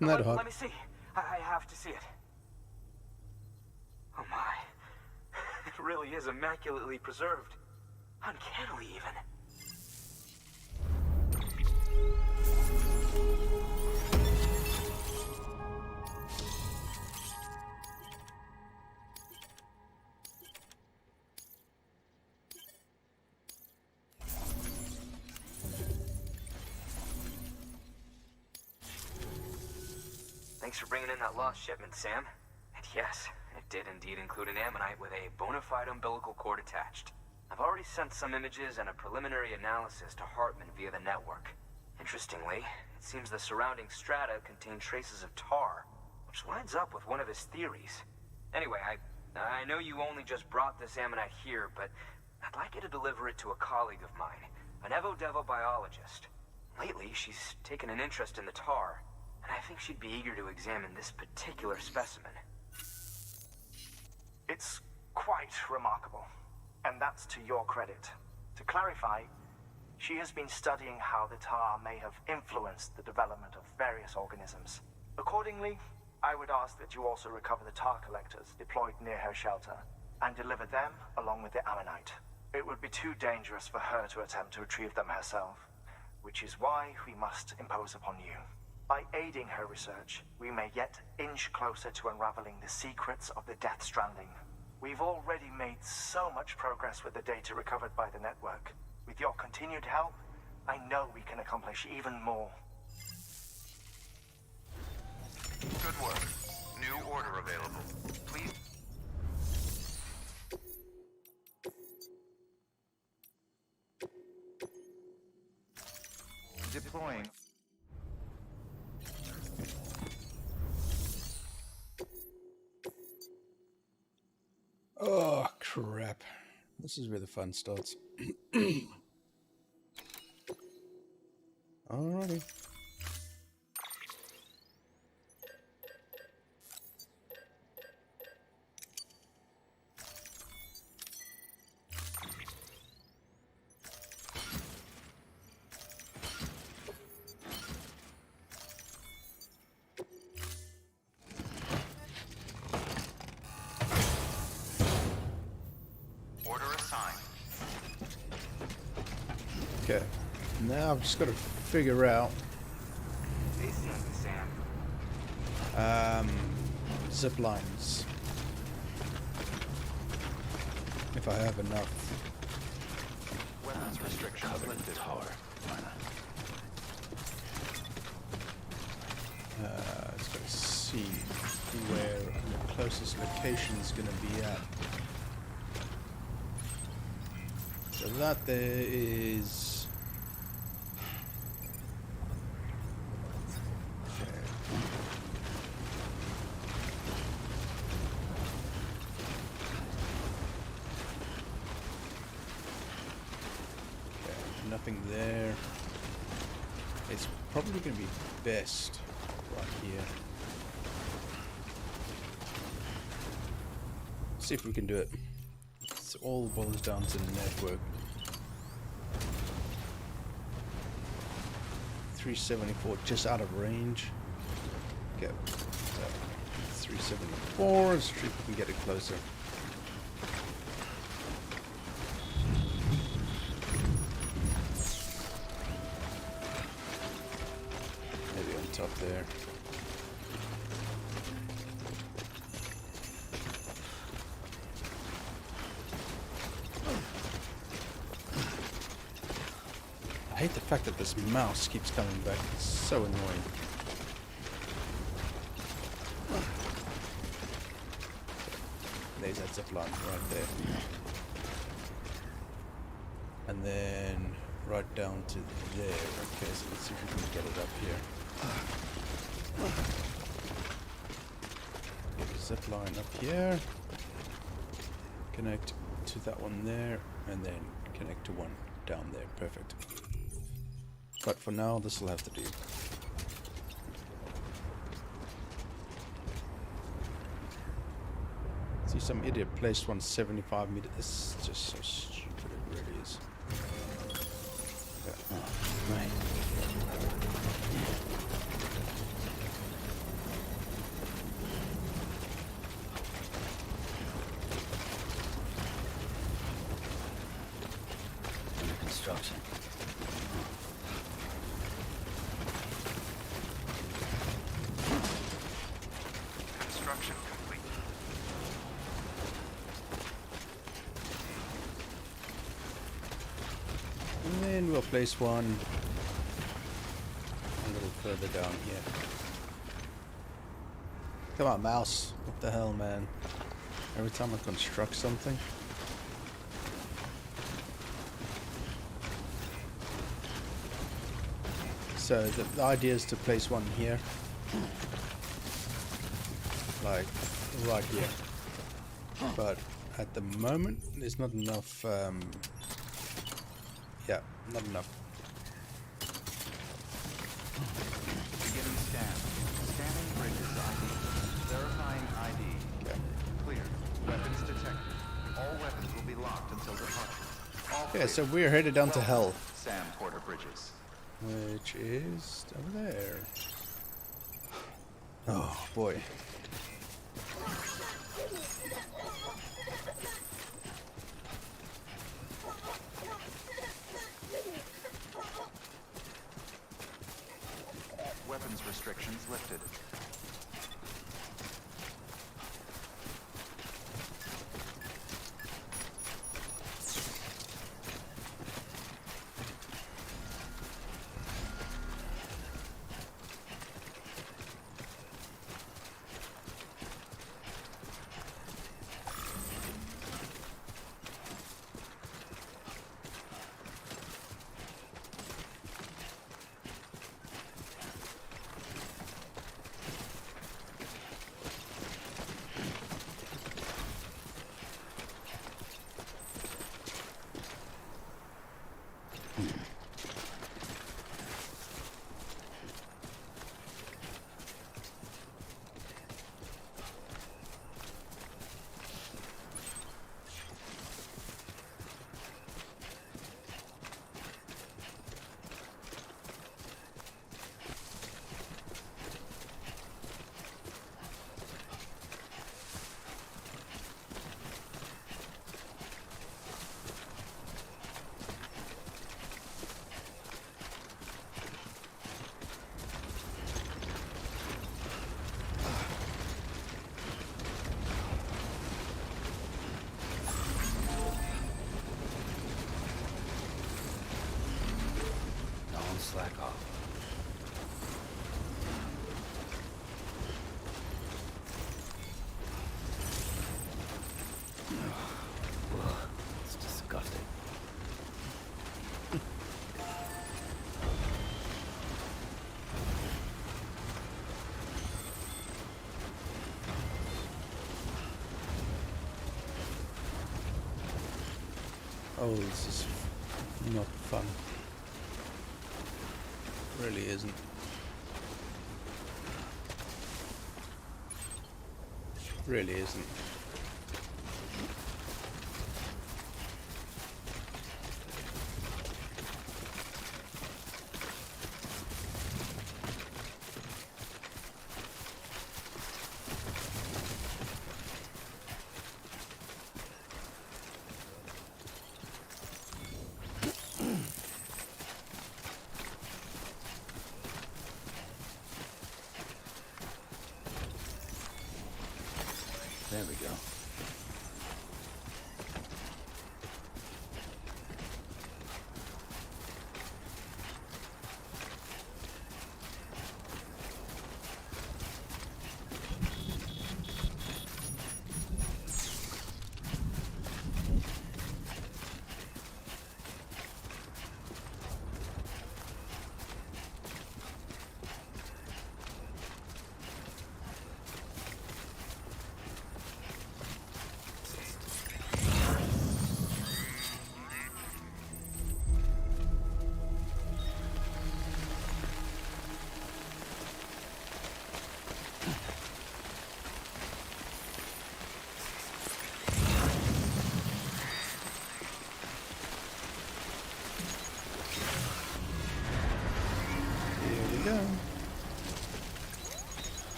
Isn't that hot? Let me see. I have to see it. Oh my. It really is immaculately preserved. Uncannily even. Thanks for bringing in that lost shipment, Sam. And yes, it did indeed include an ammonite with a bona fide umbilical cord attached. I've already sent some images and a preliminary analysis to Hartman via the network. Interestingly, it seems the surrounding strata contain traces of tar, which lines up with one of his theories. Anyway, I know you only just brought this ammonite here, but I'd like you to deliver it to a colleague of mine, an Evo-Devo biologist. Lately, she's taken an interest in the tar, and I think she'd be eager to examine this particular specimen. It's quite remarkable, and that's to your credit. To clarify, she has been studying how the tar may have influenced the development of various organisms. Accordingly, I would ask that you also recover the tar collectors deployed near her shelter and deliver them along with the ammonite. It would be too dangerous for her to attempt to retrieve them herself, which is why we must impose upon you. By aiding her research, we may yet inch closer to unraveling the secrets of the Death Stranding. We've already made so much progress with the data recovered by the network. With your continued help, I know we can accomplish even more. Good work. New order available. Please. Deploying. Oh, crap. This is where the fun starts. Alrighty. Okay, now I've just got to figure out zip lines, if I have enough. Weapons restriction Covered with tar. Just got to see where the closest location is going to be at. So that there is. Nothing there. It's probably going to be best right here. See if we can do it. It all boils down to the network. 374 just out of range. Okay, so 374. Let's see if we can get it closer. Up there. I hate the fact that this mouse keeps coming back. It's so annoying. There's that zip line right there. And then right down to there. Okay, so let's see if we can get it up here. Get a zip line up here, connect to that one there, and then connect to one down there. Perfect. But for now, this will have to do. See, some idiot placed 175 meters. It's just so stupid, it really is. Oh, right. Construction complete. And then we'll place one a little further down here. Come on, mouse. What the hell, man? Every time I construct something. So the idea is to place one here. Like right here. But at the moment there's not enough yeah, not enough. Beginning scan. Scanning bridges ID. Verifying ID. Okay. Clear. Weapons detected. All weapons will be locked until departure. All Yeah, clear. so we're headed down to hell. Sam Porter Bridges. Which is over there. Oh boy. Weapons restrictions lifted. Slack off. It's disgusting. Oh, this is not fun. Really isn't. Really isn't. There we go.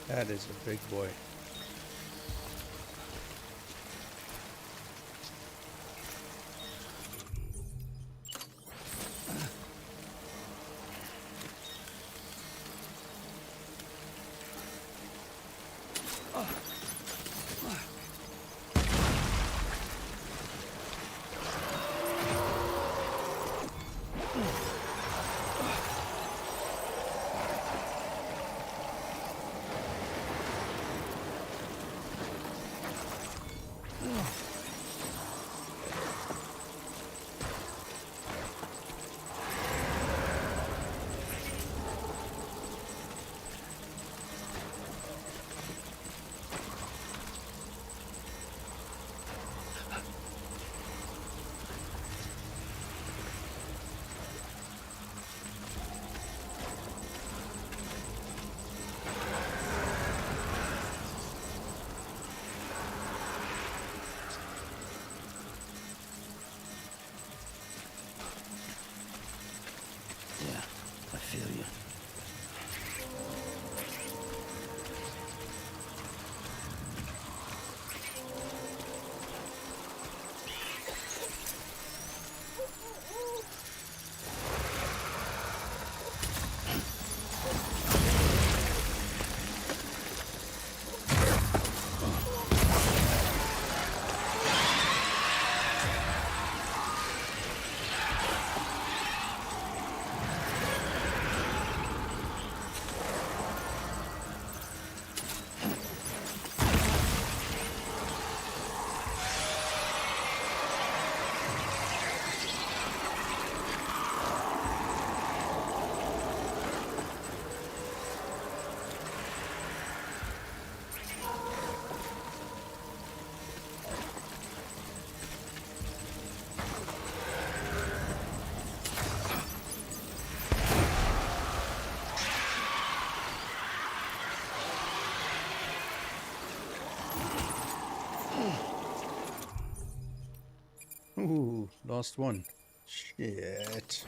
That is a big boy. Ooh, lost one. Shit.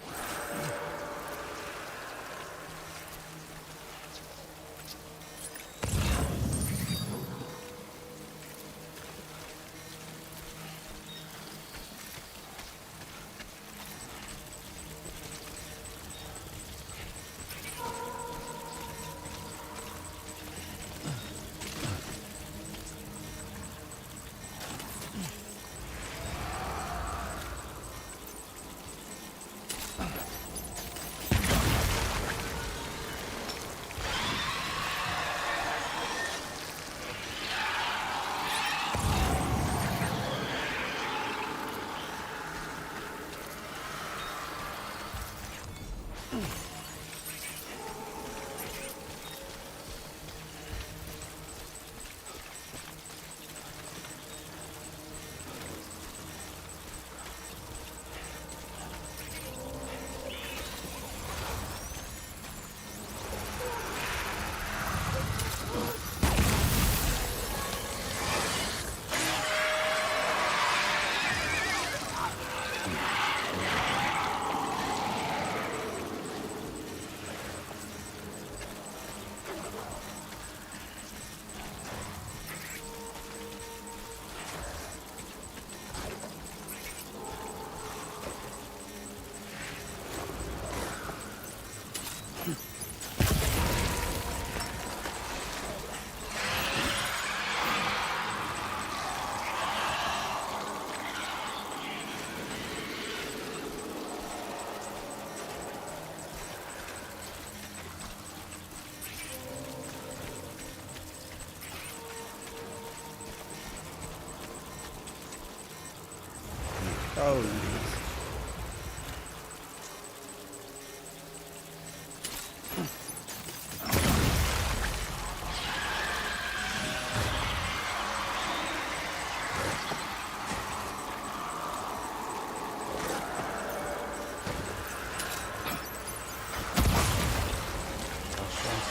Holy.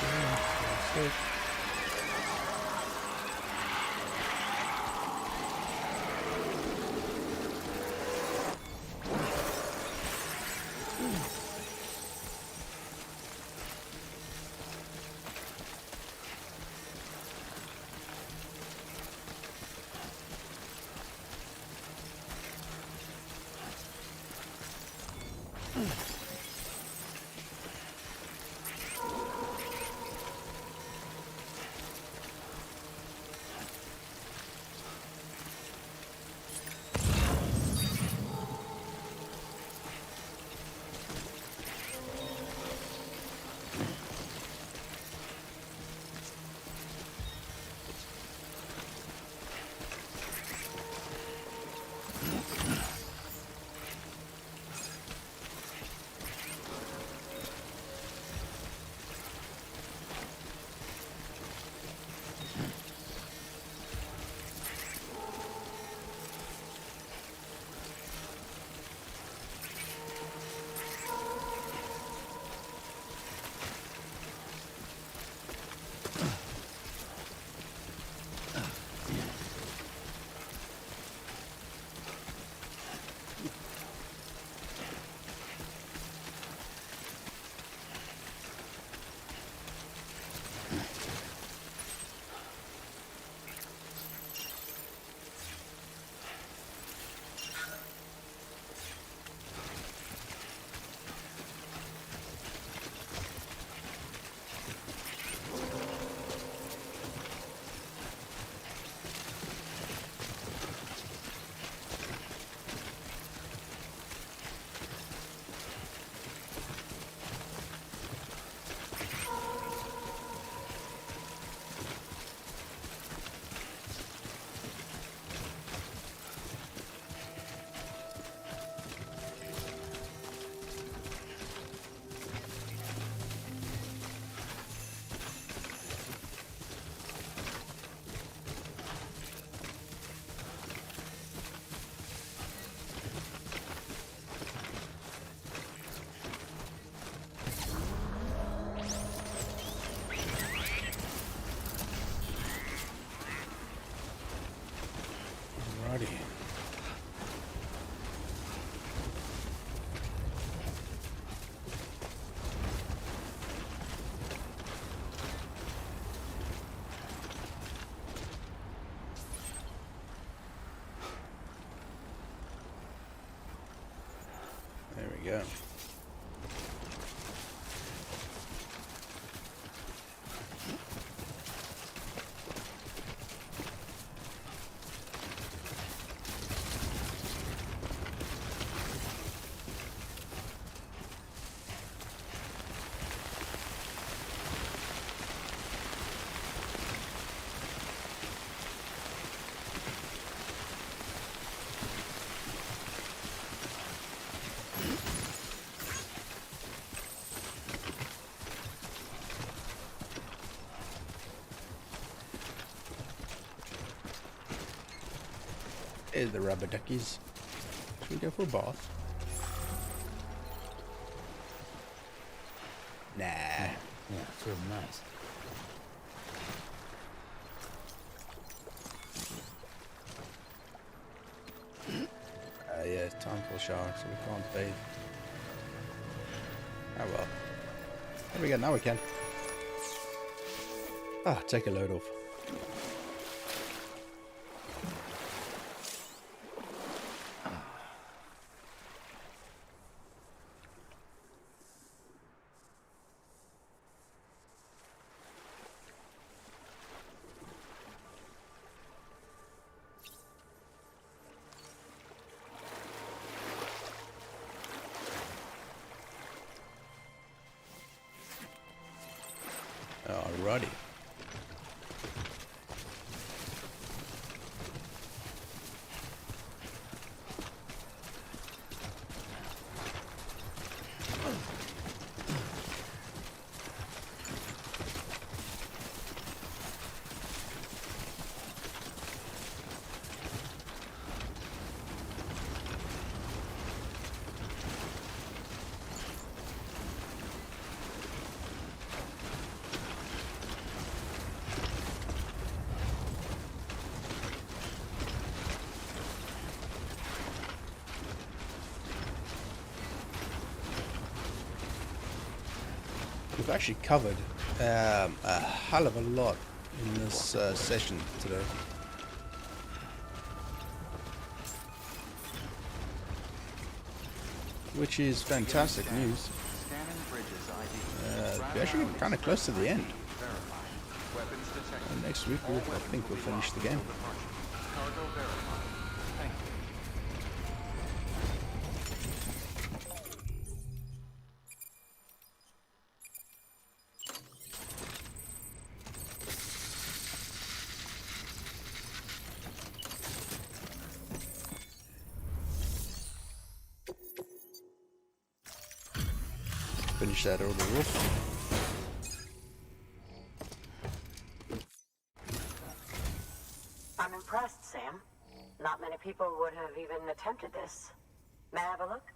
That's it. Alrighty. There we go. Is the rubber duckies. Should we go for a bath? Nah. Yeah, it's real nice. Yeah, it's time for a shower, so we can't bathe. Oh well. There we go, now we can. Ah, take a load off. Alrighty. We've actually covered a hell of a lot in this session today. Which is fantastic news. We're actually kind of close to the end. And next week, I think we'll finish the game. Finish that order off. I'm impressed, Sam. Not many people would have even attempted this. May I have a look?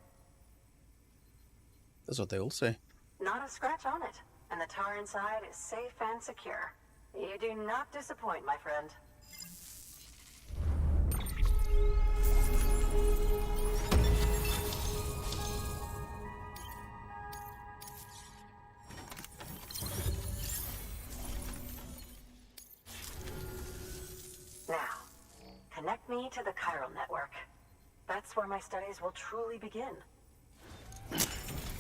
That's what they all say. Not a scratch on it, and the tar inside is safe and secure. You do not disappoint, my friend. Now, connect me to the chiral network. That's where my studies will truly begin.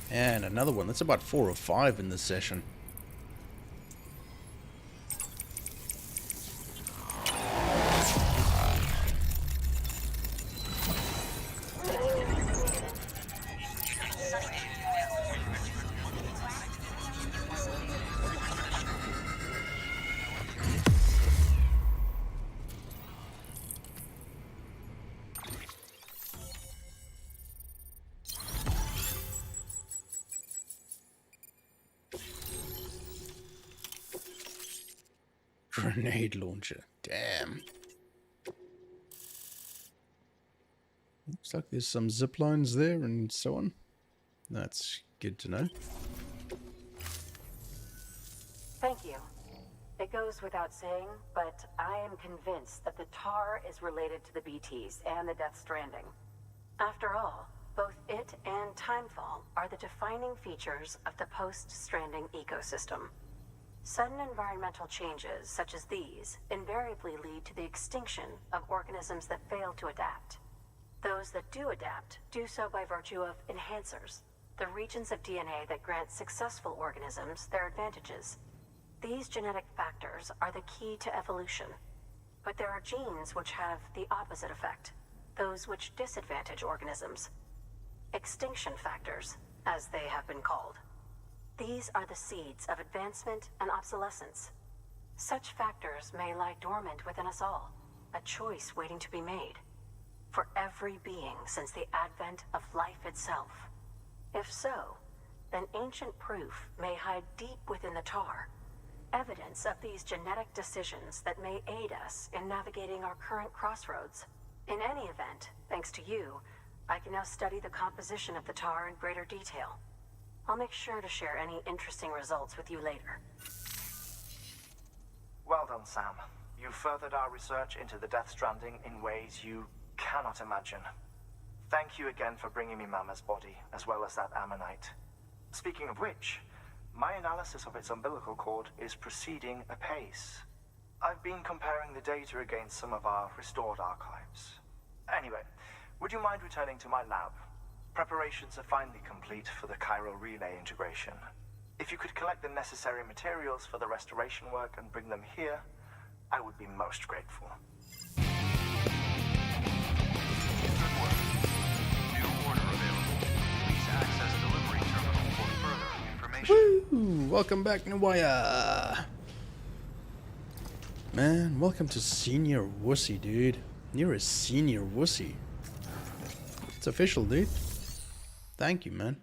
And another one. That's about 4 or 5 in this session. Grenade launcher. Damn. Looks like there's some zip lines there and so on. That's good to know. Thank you. It goes without saying, but I am convinced that the tar is related to the BTs and the Death Stranding. After all, both it and Timefall are the defining features of the post-Stranding ecosystem. Sudden environmental changes such as these invariably lead to the extinction of organisms that fail to adapt. Those that do adapt do so by virtue of enhancers, the regions of DNA that grant successful organisms their advantages. These genetic factors are the key to evolution. But there are genes which have the opposite effect, those which disadvantage organisms. Extinction factors, as they have been called. These are the seeds of advancement and obsolescence. Such factors may lie dormant within us all, a choice waiting to be made. For every being since the advent of life itself. If so, then ancient proof may hide deep within the tar, evidence of these genetic decisions that may aid us in navigating our current crossroads. In any event, thanks to you, I can now study the composition of the tar in greater detail. I'll make sure to share any interesting results with you later. Well done, Sam. You furthered our research into the Death Stranding in ways you cannot imagine. Thank you again for bringing me Mama's body, as well as that ammonite. Speaking of which, my analysis of its umbilical cord is proceeding apace. I've been comparing the data against some of our restored archives. Anyway, would you mind returning to my lab? Preparations are finally complete for the chiral relay integration. If you could collect the necessary materials for the restoration work and bring them here, I would be most grateful. Good work. New order available. Please access delivery terminal for further information. Woo! Welcome back, Nwaya. Man, welcome to Senior Wussy, dude. You're a Senior Wussy. It's official, dude. Thank you, man.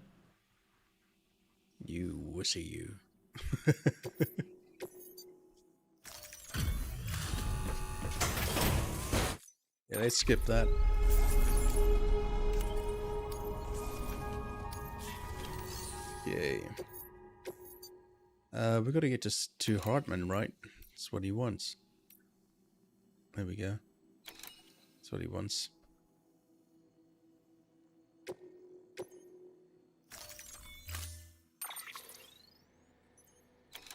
You wussy, you. Yeah, let's skip that. Yay. We gotta get to Hartman, right? That's what he wants. There we go. That's what he wants.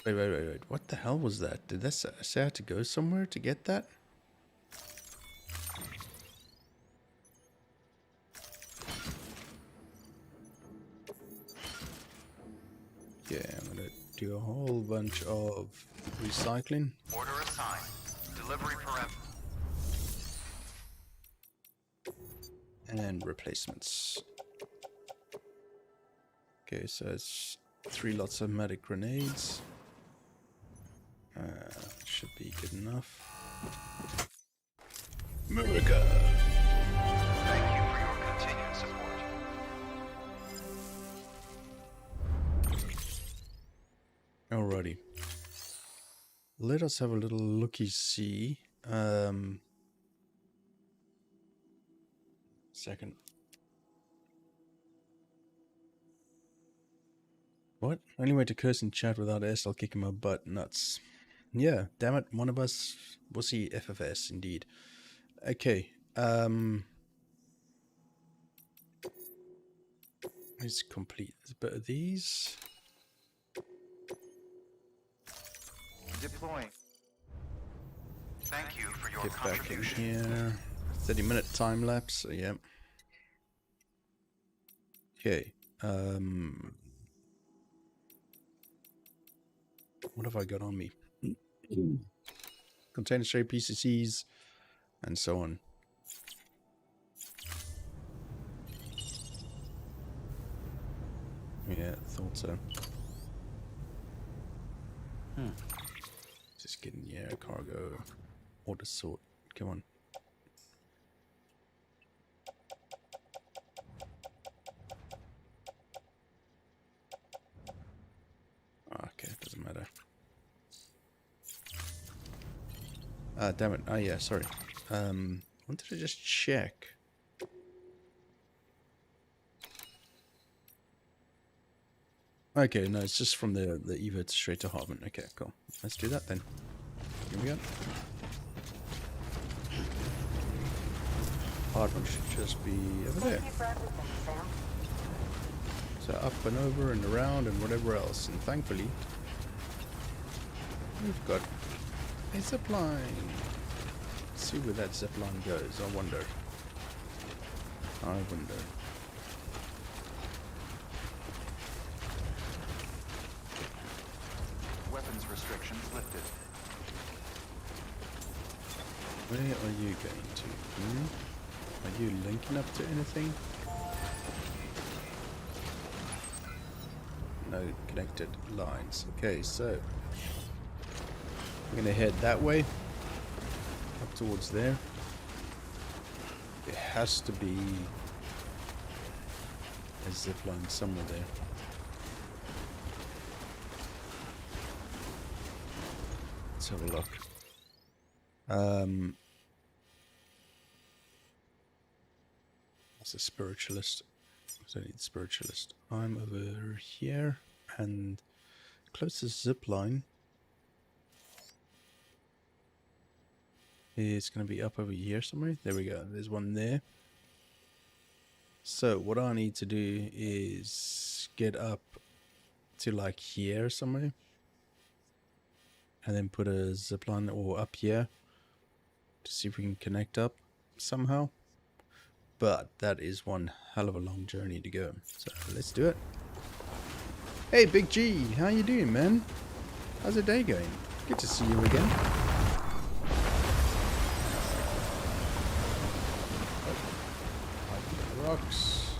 Wait. What the hell was that? Did that say I had to go somewhere to get that? Yeah, I'm gonna do a whole bunch of recycling. Order assigned. Delivery parameter. And replacements. Okay, so it's 3 lots of medic grenades. Should be good enough. America! Thank you for your continued support. Alrighty. Let us have a little looky-see. Second. What? Only way to curse in chat without S, I'll kick him a butt. Nuts. Yeah, damn it, one of us will see FFS, indeed. Okay, let's complete a bit of these. Deploying. Thank you for your Get back in contribution. here. 30-minute time lapse, so yeah. Okay, what have I got on me? Container tray, PCCs, and so on. Yeah, thought so. Just getting, yeah, cargo, order sort. Come on. Okay, doesn't matter. Damn it. Oh yeah, sorry. Wanted to just check. Okay, no, it's just from the Evetech straight to Harvard. Okay, cool. Let's do that then. Here we go. Harvard should just be over there. So up and over and around and whatever else. And thankfully, we've got a zipline. Let's see where that zipline goes. I wonder. Weapons restrictions lifted. Where are you going to? Are you linking up to anything? No connected lines. Okay, so I'm gonna head that way, up towards there. There has to be a zipline somewhere there. Let's have a look. That's a spiritualist. I don't need spiritualist. I'm over here, and closest zipline is going to be up over here somewhere. There we go. There's one there. So what I need to do is get up to like here somewhere, and then put a zipline or up here to see if we can connect up somehow. But that is one hell of a long journey to go. So let's do it. Hey Big G, how you doing, man? How's the day going? Good to see you again. Rocks.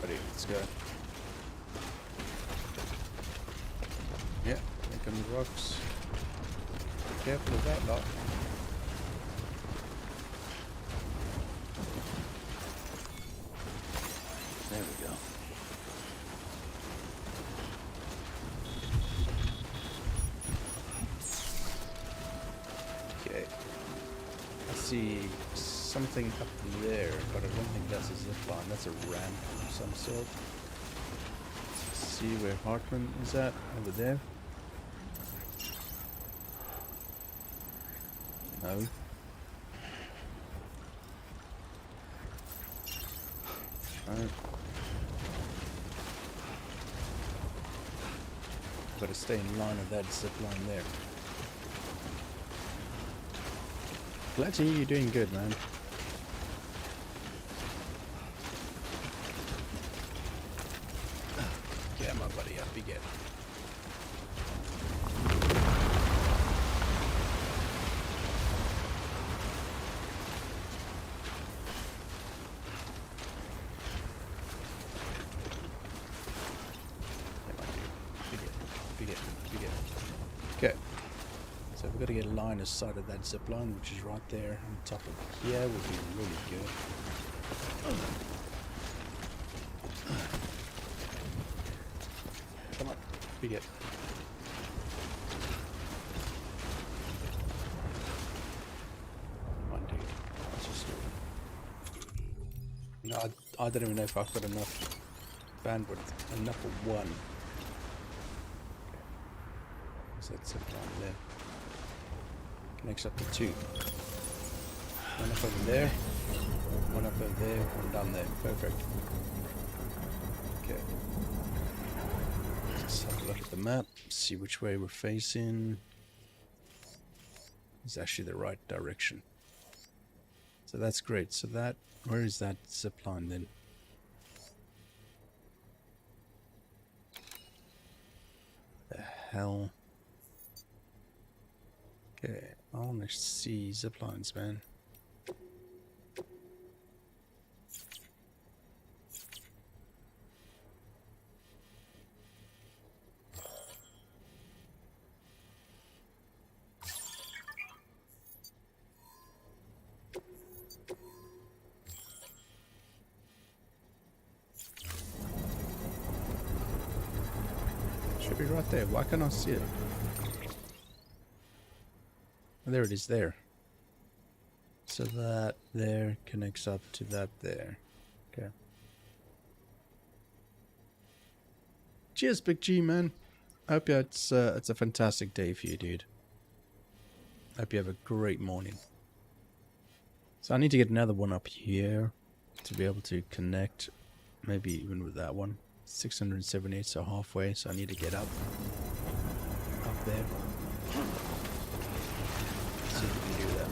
Ready, let's go. Yeah, here come the rocks. Be careful of that lot. There we go. Okay. I see something up there, but I don't think that's a zip line. That's a ramp of some sort. Let's see where Hartman is at over there. No. gotta stay in line of that zip line there. Glad to hear you're doing good, man. Get my buddy up again. Okay, so we've got to get a line of sight of that zip line, which is right there on top of here, would be really good. Come on, big it. Come on, dude. Let's just do it. No, I don't even know if I've got enough bandwidth, enough for one. That zip line there connects up to two. One up over there, one up over there, one down there. Perfect. Okay. Let's have a look at the map, see which way we're facing. It's actually the right direction. So that's great. So that, where is that zip line then? The hell? Okay, I want to see zip lines, man. Should be right there. Why can't I see it? There it is there. So that there connects up to that there. Okay. Cheers, Big G, man. I hope it's a fantastic day for you, dude. I hope you have a great morning. So I need to get another one up here to be able to connect, maybe even with that one. 678, so halfway. So I need to get up there. See if we can do that.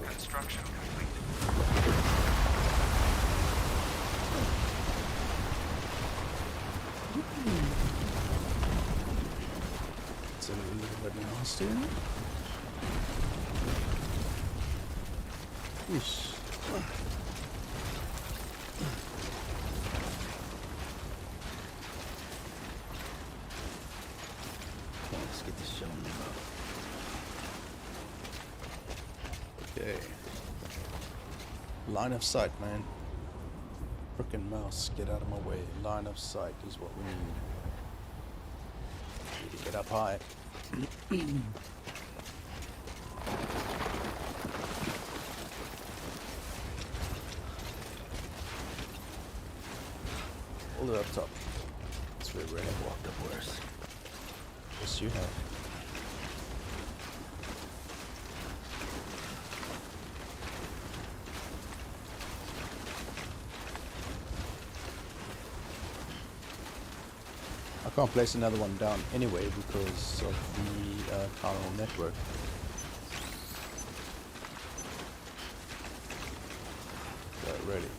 Construction complete. It's a little bit nasty. Yeesh. Let's get this shown up. Okay. Line of sight, man. Frickin' mouse, get out of my way. Line of sight is what we need. Need to get up high. Hold it up top. That's where Red have walked up worse. Yes, you have. I can't place another one down anyway because of the chiral network. So really,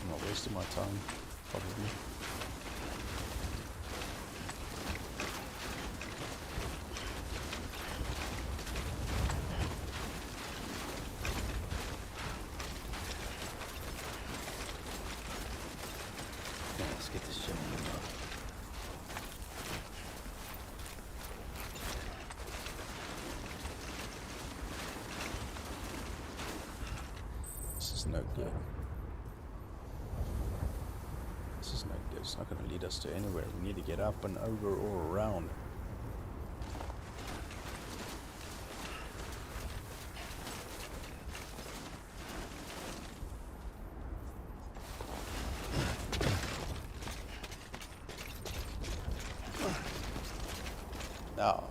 I'm not wasting my time, probably. Okay, let's get this shown up. No good. This is no good. It's not going to lead us to anywhere. We need to get up and over or around. Now,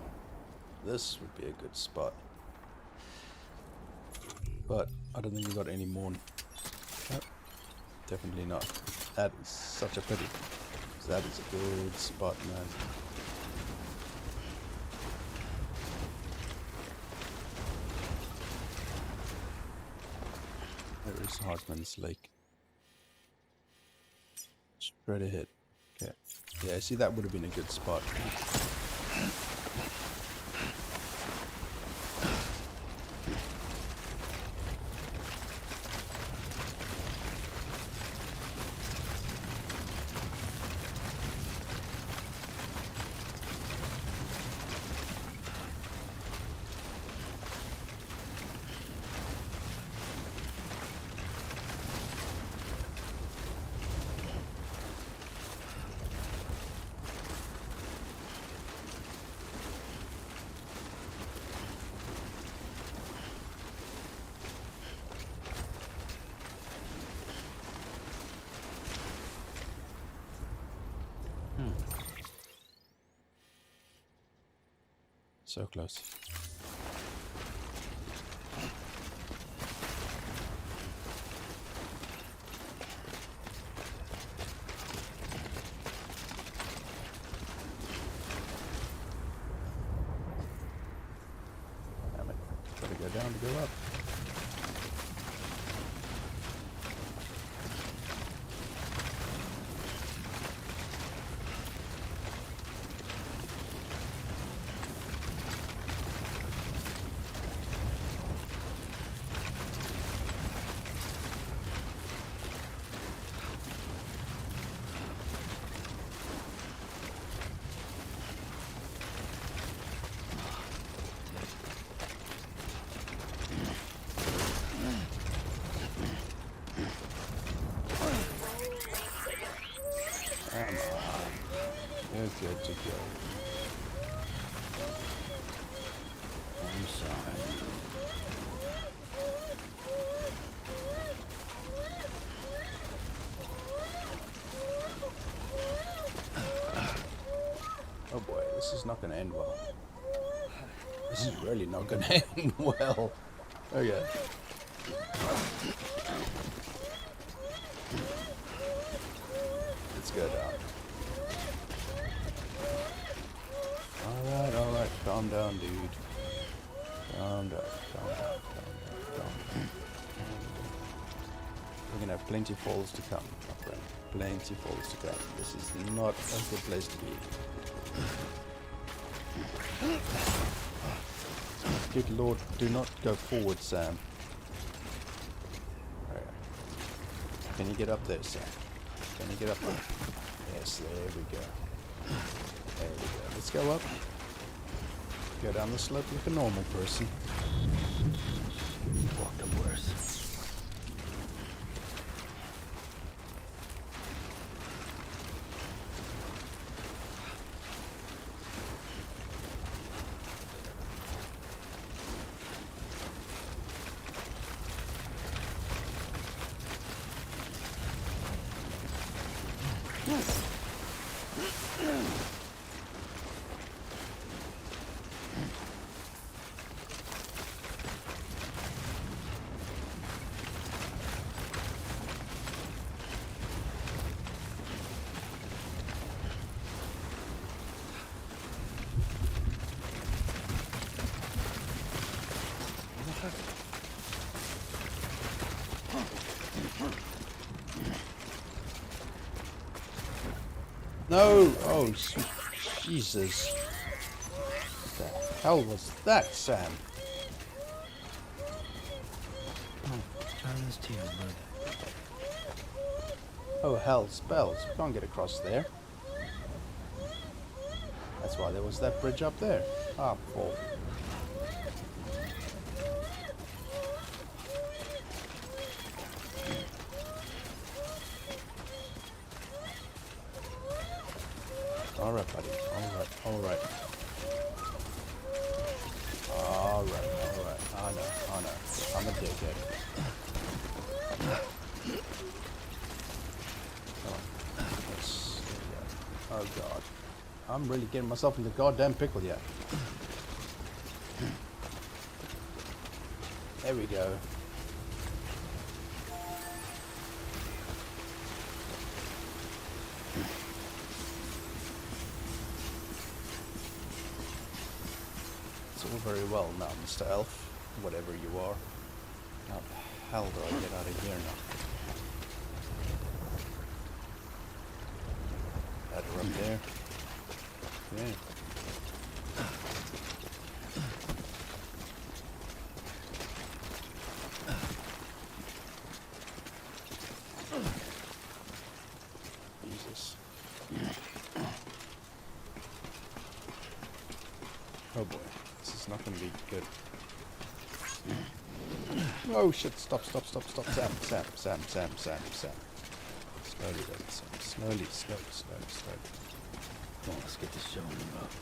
this would be a good spot. But I don't think we got any more. Nope, definitely not. That is such a pity. That is a good spot, man. There is Hartman's Lake. Straight ahead. Okay. Yeah, see, that would have been a good spot. So close. Damn it. Gotta go down to go up. You're good to go. I'm sorry. Oh boy, this is not going to end well. This is really not going to end well. Okay. Let's go down. Alright, calm down, dude. Calm down. We're gonna have plenty of falls to come, my friend. Plenty of falls to come. This is not a good place to be. Good lord, do not go forward, Sam. Alright. Can you get up there, Sam? Can you get up there? Yes, there we go. There we go. Let's go up. Go down the slope like a normal person. Walked up worse. No! Oh, Jesus. What the hell was that, Sam? Turn this to you, bud. Oh, hell, spells. We can't get across there. That's why there was that bridge up there. Ah, full. Alright, buddy. Alright. I know. I'm a dickhead. Come on. Yes. Oh, God. I'm really getting myself into a goddamn pickle yet. There we go. It's all very well now, Mr. Elf, whatever you are. hell do I get out of here now? Ladder up there. Yeah. Jesus. Oh boy, this is not going to be good. Oh shit, stop, Sam. Slowly, then, Sam. Slowly. Come on, let's get this show on the road.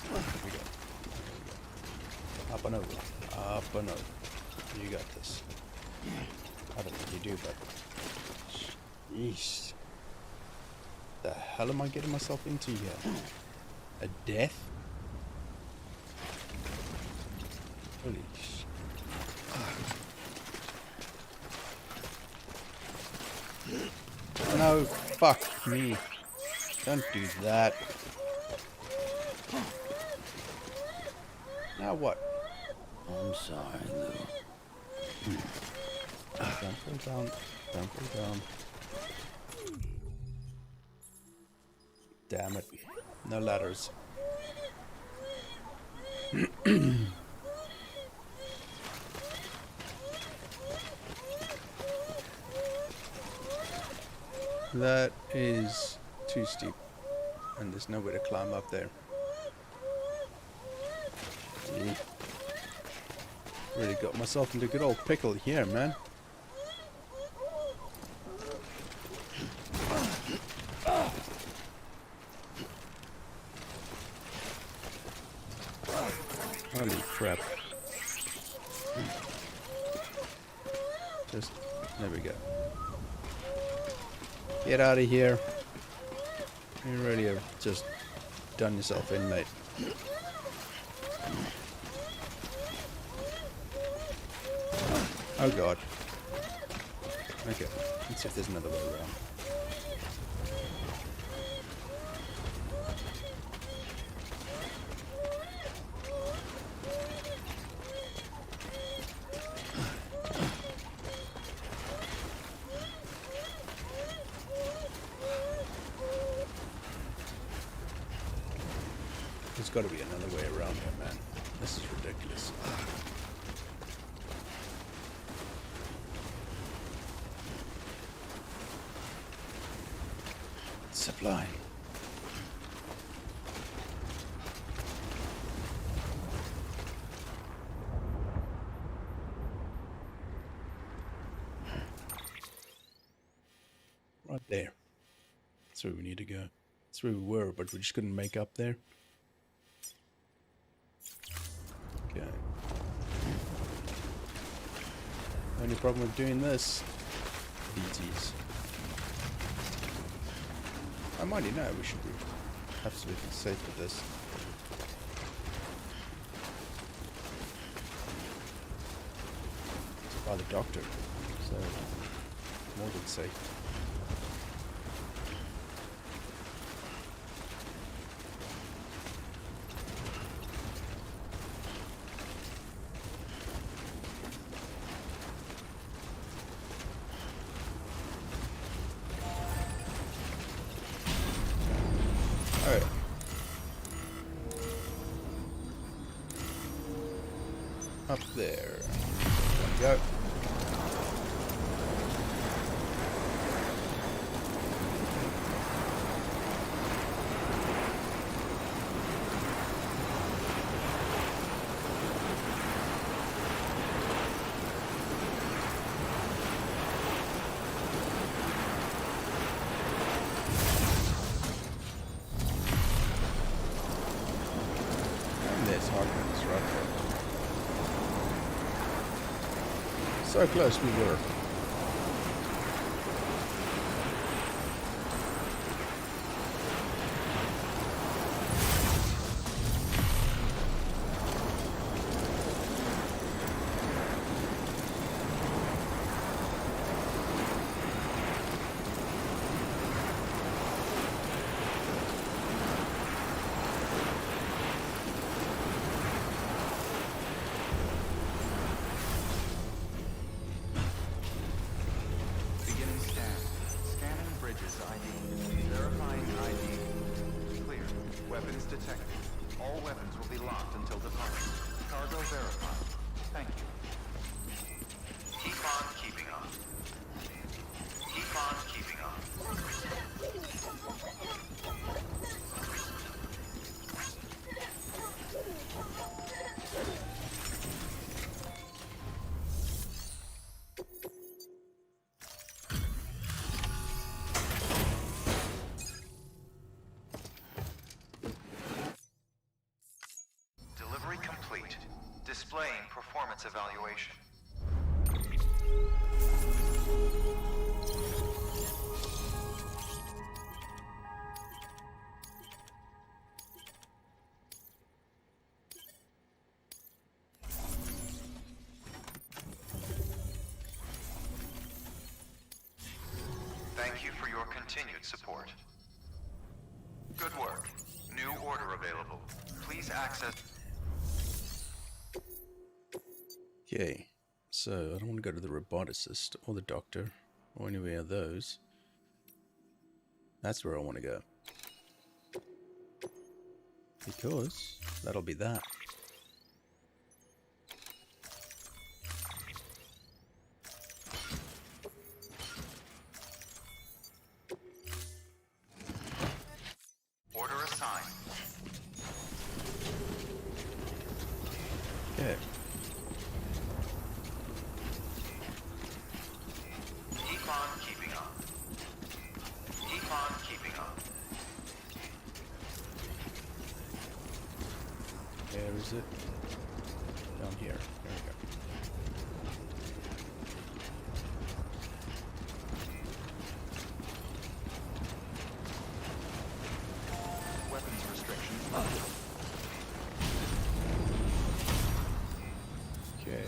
Here we go. Up and over. You got this. I don't think you do, but... Jeez. The hell am I getting myself into here? A death? Holy sh... No, fuck me. Don't do that. Now what? I'm sorry, Lou. Don't fall down. Damn it. No ladders. That is too steep. And there's no way to climb up there. Gee. Really got myself into a good old pickle here, man. Holy crap. Just, there we go. Get out of here. You really have just done yourself in, mate. Oh god. Okay, let's see if there's another way around. There's got to be another way around here, man. This is ridiculous. Supply. Right there. That's where we need to go. That's where we were, but we just couldn't make up there. Okay. Only problem with doing this, BTs. I might know we should be absolutely safe with this. It's by the doctor, so more than safe. Up there. Go. And there's Hawkins right there. So close we were. Weapons detected. All weapons will be locked until departure. Cargo verified. Thank you. Keep on keeping on. Keep on keeping on. Delivery complete. Displaying performance evaluation. Thank you for your continued support. Good work. New order available. Please access... Okay, so I don't want to go to the roboticist or the doctor or any of those. That's where I want to go. Because that'll be that. Order assigned. Okay. Keep on keeping on. Keep on keeping on. Where is it? Down here. There we go. Weapons restrictions. Okay.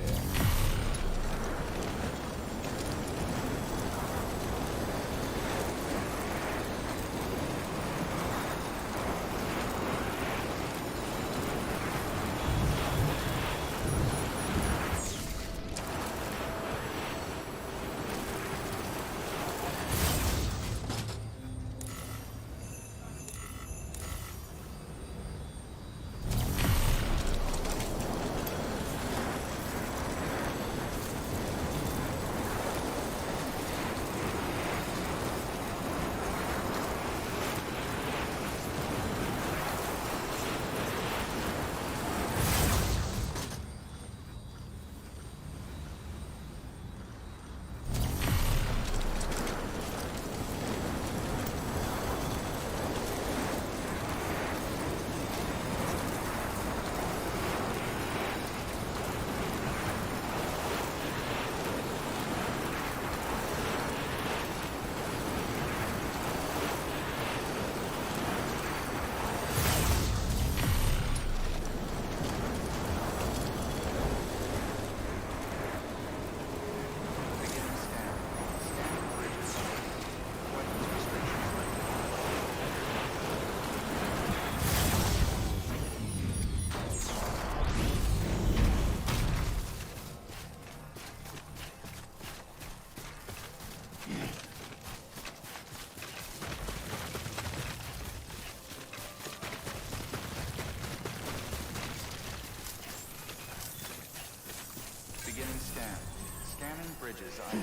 Beginning scan. Scanning bridges ID.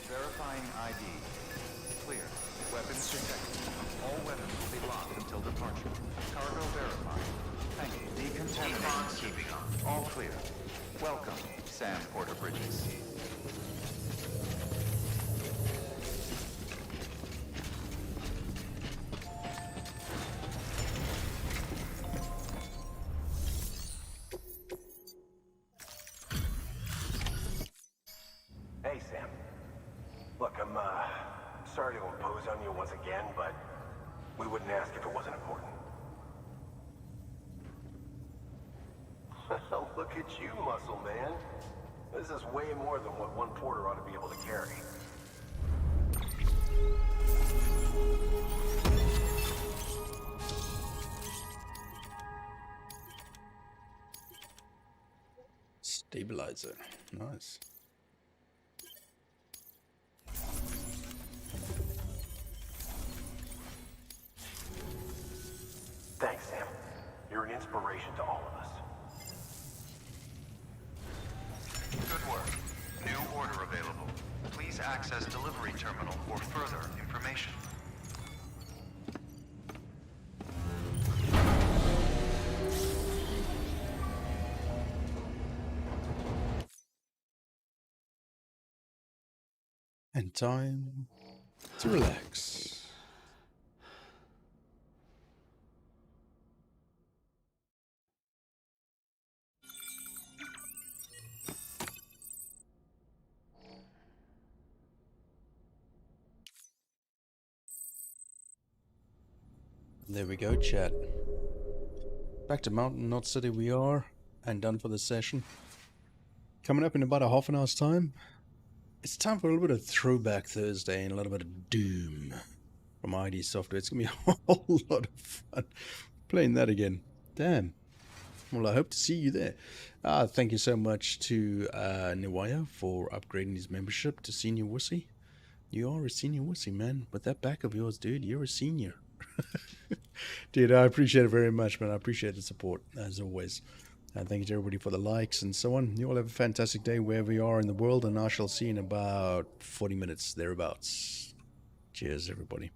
Verifying ID. Clear. Weapons detected. All weapons will be locked until departure. Cargo verified. Thank you. Decontaminating. Keeping on. All clear. Welcome, Sam Porter Bridges. Hey, Sam. Look, I'm sorry to impose on you once again, but we wouldn't ask if it wasn't important. Look at you, muscle man. This is way more than what one porter ought to be able to carry. Stabilizer. Nice. Thanks, Sam. inspiration to all of us. Good work. New order available. Please access delivery terminal for further information. And time to relax. There we go, chat. Back to Mountain Knot City we are, and done for the session. Coming up in about a half an hour's time, it's time for a little bit of Throwback Thursday and a little bit of Doom from ID Software. It's going to be a whole lot of fun playing that again. Damn. Well, I hope to see you there. Thank you so much to Niwaya for upgrading his membership to Senior Wussy. You are a Senior Wussy, man. With that back of yours, dude, you're a senior. Dude, I appreciate it very much, man. I appreciate the support, as always. Thank you to everybody for the likes and so on. You all have a fantastic day wherever you are in the world, and I shall see you in about 40 minutes, thereabouts. Cheers, everybody.